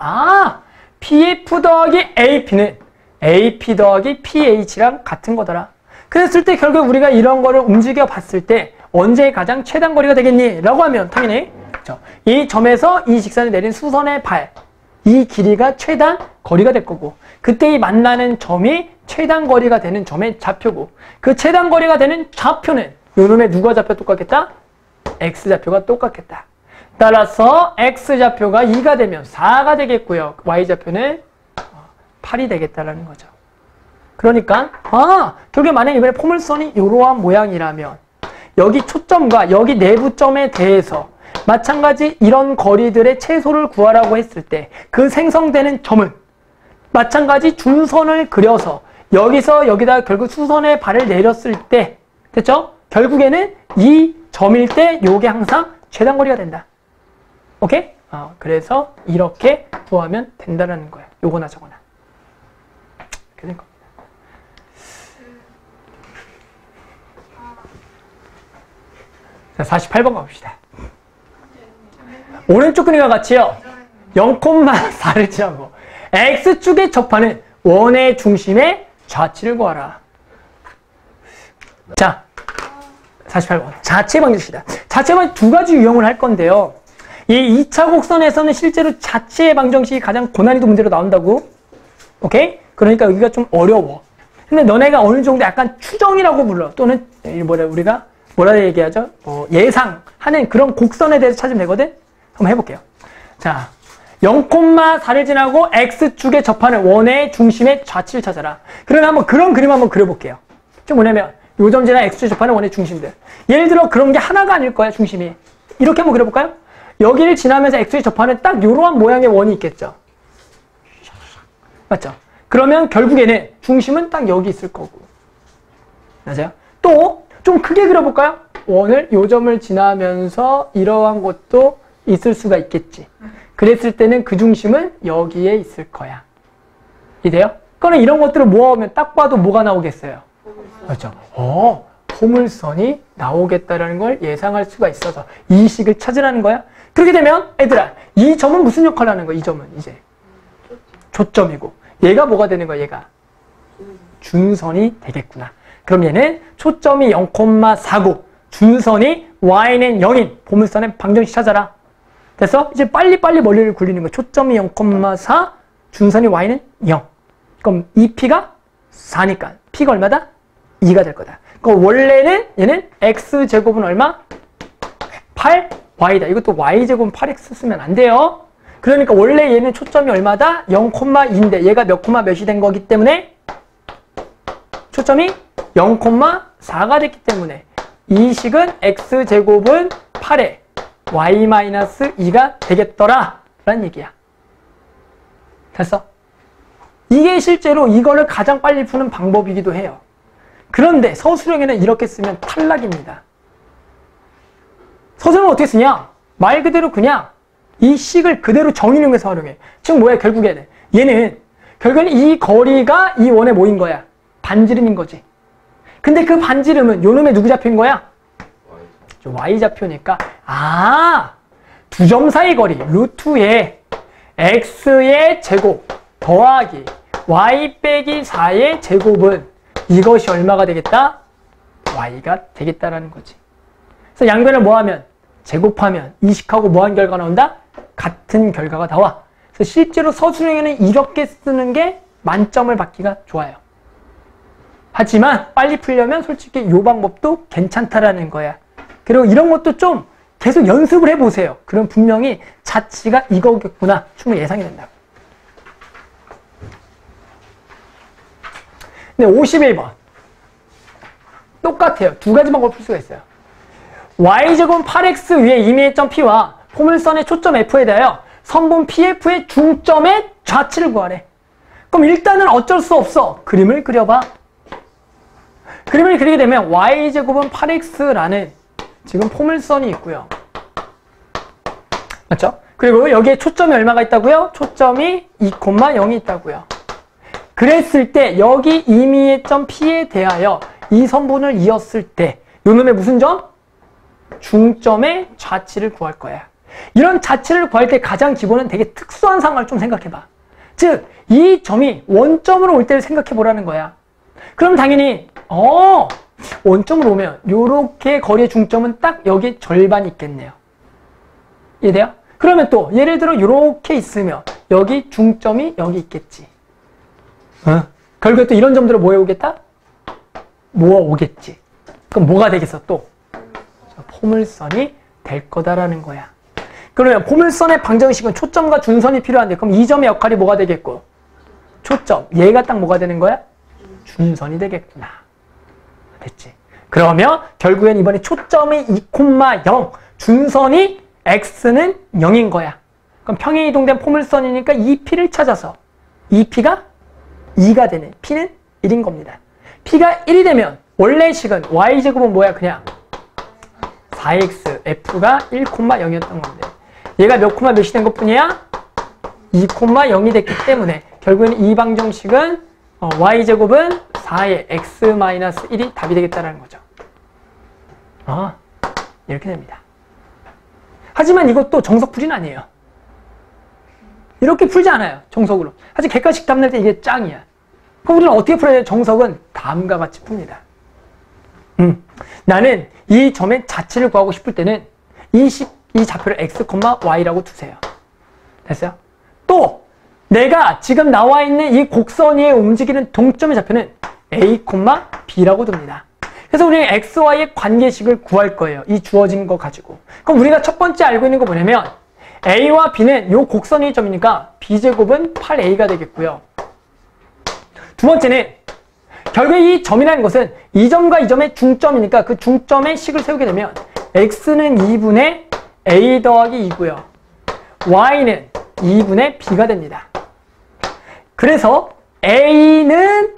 PF 더하기 AP는 AP 더하기 PH랑 같은 거더라. 그랬을 때 결국 우리가 이런 거를 움직여 봤을 때 언제 가장 최단 거리가 되겠니? 라고 하면 당연히 이 점에서 이 직선에 내린 수선의 발 이 길이가 최단 거리가 될 거고 그때 이 만나는 점이 최단 거리가 되는 점의 좌표고 그 최단 거리가 되는 좌표는 요놈의 누가 좌표 똑같겠다? X좌표가 똑같겠다. 따라서 X좌표가 2가 되면 4가 되겠고요. Y좌표는 8이 되겠다라는 거죠. 그러니까 결국에 만약에 이번에 포물선이 이러한 모양이라면 여기 초점과 여기 내부점에 대해서 마찬가지 이런 거리들의 최소를 구하라고 했을 때 그 생성되는 점은 마찬가지 준선을 그려서 여기서 여기다 결국 수선의 발을 내렸을 때 됐죠? 결국에는 이 점일 때 요게 항상 최단거리가 된다. 오케이? 그래서 이렇게 구하면 된다라는 거야. 요거나 저거나. 이렇게 된 겁니다. 자, 48번 가봅시다. 오른쪽 그림과 같이요. 0,4를 지나고 X축에 접하는 원의 중심의 좌치를 구하라. 자, 48번. 자체 방정식이다. 자체 방정식 두 가지 유형을 할 건데요. 이 2차 곡선에서는 실제로 자체 방정식이 가장 고난이도 문제로 나온다고. 오케이? 그러니까 여기가 좀 어려워. 근데 너네가 어느 정도 약간 추정이라고 불러. 또는 우리가 뭐라 얘기하죠? 예상하는 그런 곡선에 대해서 찾으면 되거든? 한번 해볼게요. 자, 0,4를 지나고 x축에 접하는 원의 중심의 좌치를 찾아라. 그러면 한번 그런 그림 한번 그려볼게요. 좀 뭐냐면 요 점 지나 x축에 접하는 원의 중심들. 예를 들어 그런 게 하나가 아닐 거야, 중심이. 이렇게 한번 그려볼까요? 여기를 지나면서 x축에 접하는 딱 이러한 모양의 원이 있겠죠. 맞죠? 그러면 결국에는 중심은 딱 여기 있을 거고. 맞아요? 또 좀 크게 그려볼까요? 원을 요 점을 지나면서 이러한 것도 있을 수가 있겠지. 그랬을 때는 그 중심은 여기에 있을 거야. 이돼요? 그러면 이런 것들을 모아오면 딱 봐도 뭐가 나오겠어요? 그렇죠. 포물선이 나오겠다라는 걸 예상할 수가 있어서 이 식을 찾으라는 거야. 그렇게 되면 애들아, 이 점은 무슨 역할을 하는 거야? 이 점은 이제 초점이고 얘가 뭐가 되는 거야? 얘가 준선이 되겠구나. 그럼 얘는 초점이 0,49, 준선이 y는 0인 포물선의 방정식 찾아라. 됐어? 이제 빨리빨리 머리를 굴리는 거야. 초점이 0,4, 준선이 y는 0. 그럼 이 p가 4니까 p가 얼마다? 2가 될 거다. 그럼 원래는 얘는 x제곱은 얼마? 8y다. 이것도 y제곱은 8x 쓰면 안 돼요. 그러니까 원래 얘는 초점이 얼마다? 0,2인데 얘가 몇 콤마 몇이 된 거기 때문에 초점이 0,4가 됐기 때문에 이 식은 x제곱은 8에 y-2가 되겠더라 라는 얘기야. 됐어? 이게 실제로 이거를 가장 빨리 푸는 방법이기도 해요. 그런데 서술형에는 이렇게 쓰면 탈락입니다. 서술형은 어떻게 쓰냐? 말 그대로 그냥 이 식을 그대로 정인용해서 활용해. 즉 뭐야? 결국에는 얘는 이 거리가 이 원에 모인 거야. 반지름인 거지. 근데 그 반지름은 요 놈의 누구 좌표인 거야? y좌표니까 두 점 사이 거리 루트의 x의 제곱 더하기 y 빼기 4의 제곱은 이것이 얼마가 되겠다? y가 되겠다라는 거지. 그래서 양변을 뭐하면? 제곱하면 이식하고 뭐한 결과 나온다? 같은 결과가 나와. 그래서 실제로 서술형에는 이렇게 쓰는 게 만점을 받기가 좋아요. 하지만 빨리 풀려면 솔직히 이 방법도 괜찮다라는 거야. 그리고 이런 것도 좀 계속 연습을 해보세요. 그럼 분명히 자취가 이거겠구나 충분히 예상이 된다고. 근데 51번 똑같아요. 두 가지 방법을 풀 수가 있어요. y제곱 8x 위에 이미지점 P와 포물선의 초점 F에 대하여 선분 PF의 중점의 좌치를 구하래. 그럼 일단은 어쩔 수 없어. 그림을 그려봐. 그림을 그리게 되면 y제곱은 8x라는 지금 포물선이 있고요. 맞죠? 그리고 여기에 초점이 얼마가 있다고요? 초점이 2,0이 있다고요. 그랬을 때 여기 이미지점 P에 대하여 이 선분을 이었을 때 요놈의 무슨 점? 중점의 좌치를 구할 거야. 이런 좌치를 구할 때 가장 기본은 되게 특수한 상황을 좀 생각해봐. 즉, 이 점이 원점으로 올 때를 생각해보라는 거야. 그럼 당연히 원점으로 오면 요렇게 거리의 중점은 딱 여기 절반이 있겠네요. 이해돼요? 그러면 또 예를 들어 요렇게 있으면 여기 중점이 여기 있겠지. 결국에 또 이런 점들을 모여오겠다? 모아오겠지. 그럼 뭐가 되겠어 또? 포물선이 될 거다라는 거야. 그러면 포물선의 방정식은 초점과 준선이 필요한데 그럼 이 점의 역할이 뭐가 되겠고? 초점. 얘가 딱 뭐가 되는 거야? 준선이 되겠구나. 됐지? 그러면 결국엔 이번에 초점이 2,0, 준선이 x는 0인 거야. 그럼 평행 이동된 포물선이니까 이 p를 찾아서 이 p가 2가 되는 p는 1인 겁니다. p가 1이 되면 원래 식은 y제곱은 뭐야? 그냥 4x f가 1,0이었던 건데 얘가 몇 콤마 몇이 된 것뿐이야? 2,0이 됐기 때문에 결국엔 이 방정식은 y제곱은 4의 x-1이 답이 되겠다는 거죠. 이렇게 됩니다. 하지만 이것도 정석풀이는 아니에요. 이렇게 풀지 않아요. 정석으로. 사실 객관식 답 낼 때 이게 짱이야. 그럼 우리는 어떻게 풀어야 돼요? 정석은 다음과 같이 풉니다. 나는 이 점의 자치를 구하고 싶을 때는 이 좌표를 x, y라고 두세요. 됐어요? 또 내가 지금 나와 있는 이 곡선 위에 움직이는 동점의 좌표는 a, b라고 둡니다. 그래서 우리는 x, y의 관계식을 구할 거예요. 이 주어진 거 가지고. 그럼 우리가 첫 번째 알고 있는 거 뭐냐면 A와 B는 요 곡선이 점이니까 B제곱은 8A가 되겠고요. 두 번째는 결국 이 점이라는 것은 이 점과 이 점의 중점이니까 그 중점에 식을 세우게 되면 X는 2분의 A 더하기 2고요. Y는 2분의 B가 됩니다. 그래서 A는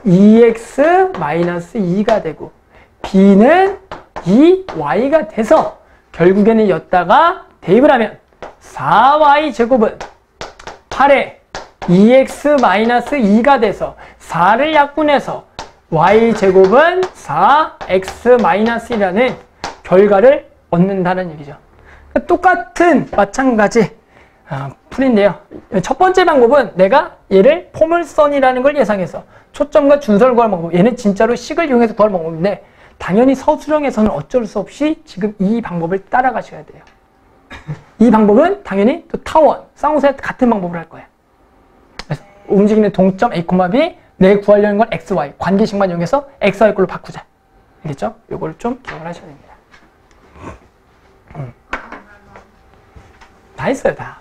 2X-2가 되고 B는 2Y가 돼서 결국에는 였다가 대입을 하면 4Y 제곱은 8에 2X-2가 돼서 4를 약분해서 Y제곱은 4X-1이라는 결과를 얻는다는 얘기죠. 똑같은 마찬가지 풀인데요. 첫 번째 방법은 내가 얘를 포물선이라는 걸 예상해서 초점과 준선을 구할 방법, 얘는 진짜로 식을 이용해서 구할 방법인데 당연히 서술형에서는 어쩔 수 없이 지금 이 방법을 따라가셔야 돼요. 이 방법은 당연히 또 타원, 쌍호세 같은 방법을 할 거예요. 그래서 움직이는 동점 A, B, 내 구하려는 건 X, Y, 관계식만 이용해서 X, Y 꼴로 바꾸자. 알겠죠? 요걸 좀 기억을 하셔야 됩니다. 다 했어요, 다.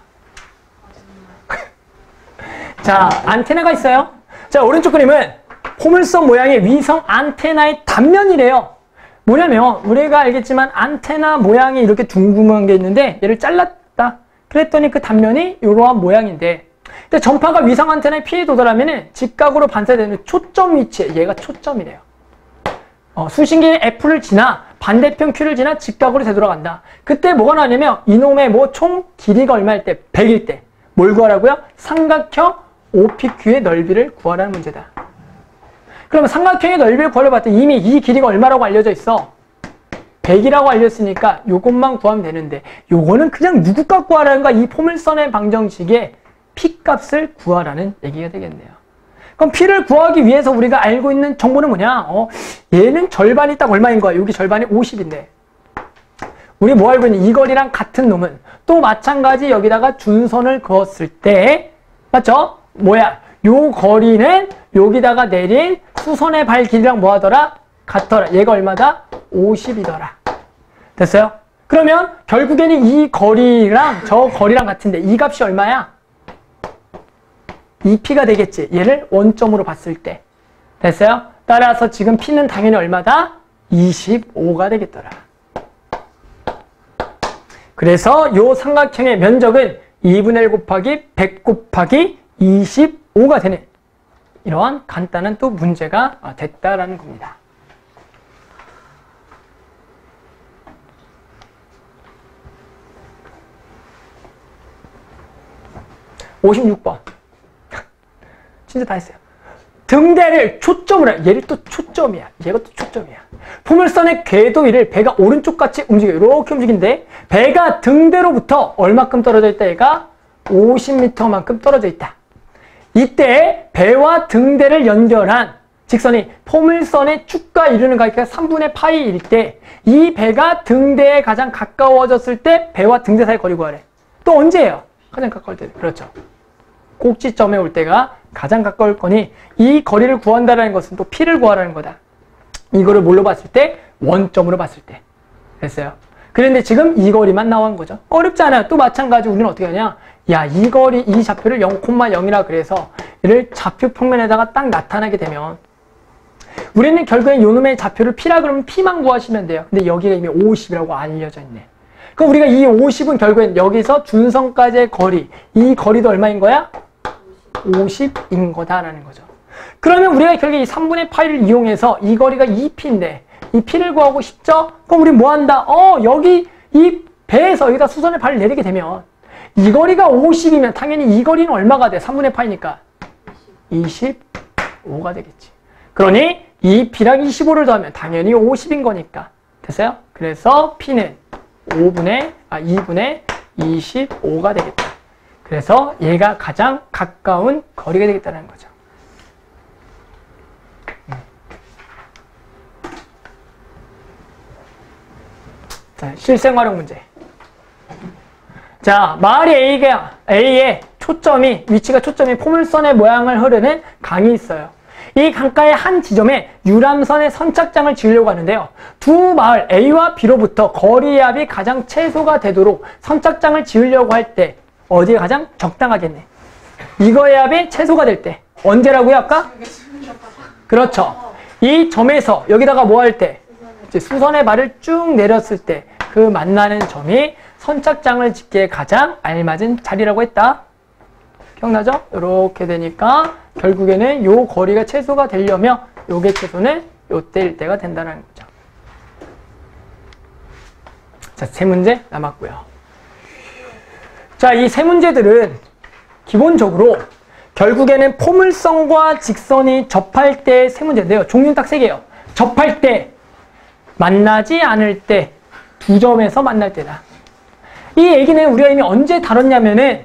자, 안테나가 있어요. 자, 오른쪽 그림은 포물선 모양의 위성 안테나의 단면이래요. 뭐냐면 우리가 알겠지만 안테나 모양이 이렇게 둥근한 게 있는데 얘를 잘랐다. 그랬더니 그 단면이 이러한 모양인데, 근데 전파가 위성 안테나에 피해 도달하면은 직각으로 반사되는 초점 위치에 얘가 초점이래요. 수신기의 F를 지나 반대편 Q를 지나 직각으로 되돌아간다. 그때 뭐가 나냐면 이놈의 뭐 총 길이가 얼마일 때? 100일 때. 뭘 구하라고요? 삼각형 OPQ의 넓이를 구하라는 문제다. 그러면 삼각형의 넓이를 구하려 봤더니 이미 이 길이가 얼마라고 알려져 있어? 100이라고 알렸으니까 요것만 구하면 되는데 요거는 그냥 누구값 구하라는 거야? 이 포물선의 방정식의 P값을 구하라는 얘기가 되겠네요. 그럼 P를 구하기 위해서 우리가 알고 있는 정보는 뭐냐? 얘는 절반이 딱 얼마인 거야? 여기 절반이 50인데 우리 뭐 알고 있는 이 거리랑 같은 놈은 또 마찬가지 여기다가 준선을 그었을 때 맞죠? 뭐야? 요 거리는 여기다가 내린 수선의 발 길이랑 뭐 하더라? 같더라. 얘가 얼마다? 50이더라. 됐어요? 그러면 결국에는 이 거리랑 저 거리랑 같은데 이 값이 얼마야? 2P가 되겠지. 얘를 원점으로 봤을 때. 됐어요? 따라서 지금 P는 당연히 얼마다? 25가 되겠더라. 그래서 요 삼각형의 면적은 2분의 1 곱하기 100 곱하기 25가 되는 이러한 간단한 또 문제가 됐다라는 겁니다. 56번. 진짜 다 했어요. 등대를 초점으로 해. 얘를 또 초점이야. 얘가 또 초점이야. 포물선의 궤도 위를 배가 오른쪽같이 움직여. 이렇게 움직이는데 배가 등대로부터 얼마큼 떨어져 있다? 얘가 50m만큼 떨어져 있다. 이때 배와 등대를 연결한 직선이 포물선의 축과 이루는 가격이 3분의 파이일 때 이 배가 등대에 가장 가까워졌을 때 배와 등대 사이 거리 구하래. 또 언제예요? 가장 가까울 때. 그렇죠. 꼭지점에 올 때가 가장 가까울 거니 이 거리를 구한다는 것은 또 P를 구하라는 거다. 이거를 뭘로 봤을 때? 원점으로 봤을 때. 됐어요. 그런데 지금 이 거리만 나온 거죠. 어렵지 않아요. 또 마찬가지 우리는 어떻게 하냐? 야, 이 거리, 이 좌표를 0,0이라 그래서 얘를 좌표 평면에다가 딱 나타나게 되면 우리는 결국엔 요놈의 좌표를 P라 그러면 P만 구하시면 돼요. 근데 여기가 이미 50이라고 알려져 있네. 그럼 우리가 이 50은 결국엔 여기서 준선까지의 거리, 이 거리도 얼마인 거야? 50인 거다라는 거죠. 그러면 우리가 결국에 이 3분의 파이를 이용해서 이 거리가 2P인데 이 P를 구하고 싶죠? 그럼 우리 뭐 한다? 여기 이 배에서 여기다 수선의 발을 내리게 되면 이 거리가 50이면 당연히 이 거리는 얼마가 돼? 3분의 파이니까 25가 되겠지. 그러니 이 P랑 25를 더하면 당연히 50인 거니까. 됐어요? 그래서 P는 2분의 25가 되겠다. 그래서 얘가 가장 가까운 거리가 되겠다는 거죠. 자, 실생활용 문제. 자, 마을이 A의 위치가 초점이 포물선의 모양을 흐르는 강이 있어요. 이 강가의 한 지점에 유람선의 선착장을 지으려고 하는데요. 두 마을 A와 B로부터 거리의 합이 가장 최소가 되도록 선착장을 지으려고 할 때 어디가 가장 적당하겠네. 이거의 합이 최소가 될 때. 언제라고요 아까? 그렇죠. 이 점에서 여기다가 뭐 할 때? 이제 수선의 발을 쭉 내렸을 때 그 만나는 점이 선착장을 짓기에 가장 알맞은 자리라고 했다. 기억나죠? 이렇게 되니까 결국에는 요 거리가 최소가 되려면 요게 최소는 요때일 때가 된다는 거죠. 자, 세 문제 남았고요. 자, 이 세 문제들은 기본적으로 결국에는 포물선과 직선이 접할 때 세 문제인데요. 종류는 딱 세 개예요. 접할 때, 만나지 않을 때, 두 점에서 만날 때다. 이 얘기는 우리가 이미 언제 다뤘냐면은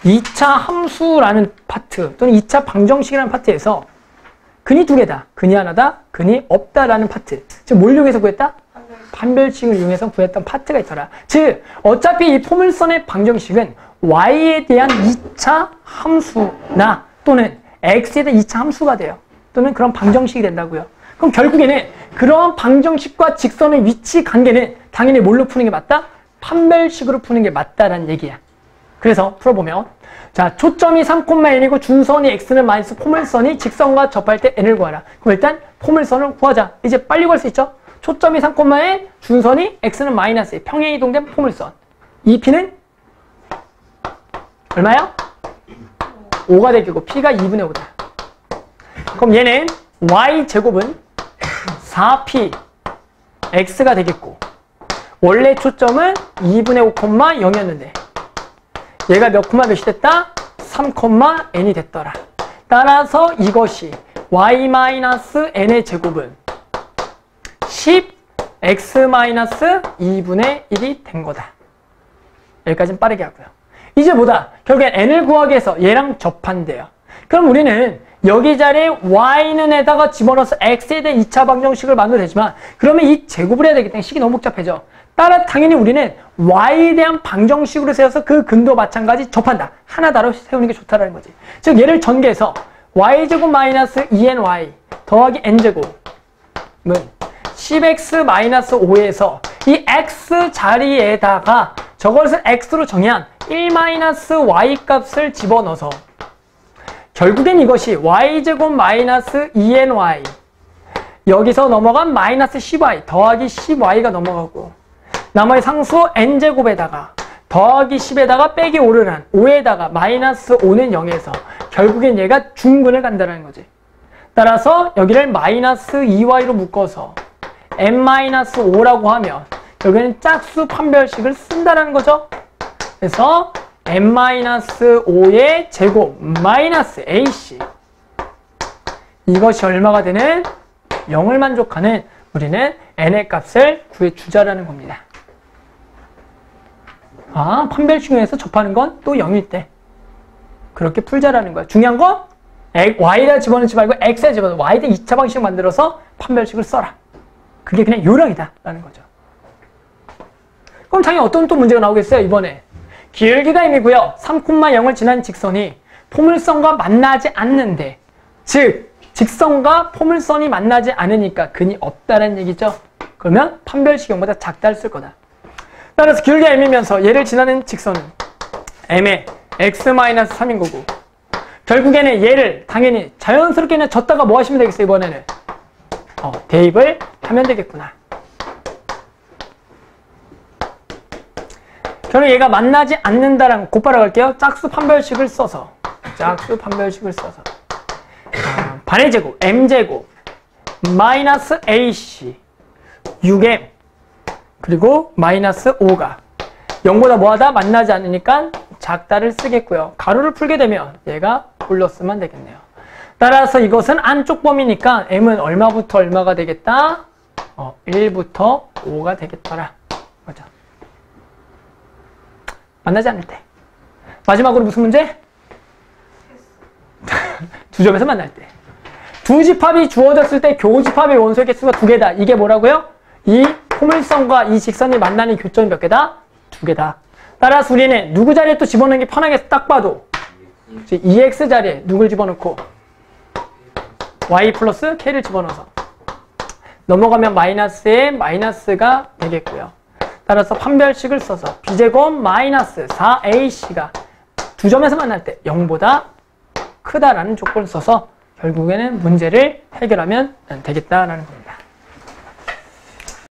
2차 함수라는 파트 또는 2차 방정식이라는 파트에서 근이 두 개다. 근이 하나다. 근이 없다라는 파트. 즉 뭘 이용해서 구했다? 판별식을 이용해서 구했던 파트가 있더라. 즉 어차피 이 포물선의 방정식은 y에 대한 2차 함수나 또는 x에 대한 2차 함수가 돼요. 또는 그런 방정식이 된다고요. 그럼 결국에는 그런 방정식과 직선의 위치 관계는 당연히 뭘로 푸는 게 맞다? 판별식으로 푸는 게 맞다라는 얘기야. 그래서 풀어보면 자, 초점이 3,n이고 준선이 x는 마이너스 포물선이 직선과 접할 때 n을 구하라. 그럼 일단 포물선을 구하자. 이제 빨리 구할 수 있죠? 초점이 3,n, 준선이 x는 마이너스 평행 이동된 포물선. 이 p는 얼마야? 5가 되겠고 p가 2분의 5다. 그럼 얘는 y제곱은 4p x가 되겠고 원래 초점은 2분의 5,0였는데 얘가 몇 콤마 몇이 됐다? 3,n이 됐더라. 따라서 이것이 y-n의 제곱은 10x-2분의 1이 된 거다. 여기까지는 빠르게 하고요. 이제 뭐다? 결국엔 n을 구하기 위해서 얘랑 접한대요. 그럼 우리는 여기 자리에 y는 에다가 집어넣어서 x에 대한 2차 방정식을 만들어도 되지만 그러면 이 제곱을 해야 되기 때문에 식이 너무 복잡해져. 따라 당연히 우리는 y에 대한 방정식으로 세워서 그 근도 마찬가지 접한다. 하나다로 세우는 게 좋다라는 거지. 즉 얘를 전개해서 y제곱 마이너스 2ny 더하기 n제곱은 10x-5에서 이 x 자리에다가 저것을 x로 정의한 1-y 값을 집어넣어서 결국엔 이것이 y제곱 마이너스 2ny 여기서 넘어간 마이너스 10y 더하기 10y가 넘어가고 나머지 상수 n제곱에다가 더하기 10에다가 빼기 5를 한 5에다가 마이너스 5는 0에서 결국엔 얘가 중근을 간다는 거지. 따라서 여기를 마이너스 2y로 묶어서 n-5라고 하면 결국에는 짝수 판별식을 쓴다는 거죠. 그래서 n-5의 제곱 마이너스 ac 이것이 얼마가 되는 0을 만족하는 우리는 n의 값을 구해주자라는 겁니다. 아, 판별식 중에서 접하는 건 또 0일 때 그렇게 풀자라는 거야. 중요한 건 y에다 집어넣지 말고 x에 집어넣어 y에 대한 2차 방식 만들어서 판별식을 써라. 그게 그냥 요령이다 라는 거죠. 그럼 당연히 어떤 또 문제가 나오겠어요? 이번에 길기가 임이고요. 3,0을 지난 직선이 포물선과 만나지 않는데 즉 직선과 포물선이 만나지 않으니까 근이 없다는 얘기죠. 그러면 판별식 0보다 작다를 쓸 거다. 따라서 길게 m이면서 얘를 지나는 직선은 m의 x-3인 거고 결국에는 얘를 당연히 자연스럽게 그냥 졌다가 뭐 하시면 되겠어요? 이번에는 대입을 하면 되겠구나. 저는 얘가 만나지 않는다라는 곧바로 갈게요. 짝수 판별식을 써서 반의 제곱 m제곱 마이너스 ac 6m 그리고 마이너스 5가 0보다 뭐하다? 만나지 않으니까 작다를 쓰겠고요. 가로를 풀게 되면 얘가 플러스만 되겠네요. 따라서 이것은 안쪽 범위니까 m은 얼마부터 얼마가 되겠다? 1부터 5가 되겠더라. 맞아. 만나지 않을 때. 마지막으로 무슨 문제? 두 점에서 만날 때. 두 집합이 주어졌을 때 교집합의 원소의 개수가 2개다. 이게 뭐라고요? 이 포물선과 이 직선이 만나는 교점이 몇 개다? 2개다. 따라서 우리는 누구 자리에 또 집어넣는 게 편하겠어. 딱 봐도 2x 자리에 누굴 집어넣고 y 플러스 k를 집어넣어서 넘어가면 마이너스에 마이너스가 되겠고요. 따라서 판별식을 써서 b제곱 마이너스 4ac가 두 점에서 만날 때 0보다 크다라는 조건을 써서 결국에는 문제를 해결하면 되겠다라는 겁니다.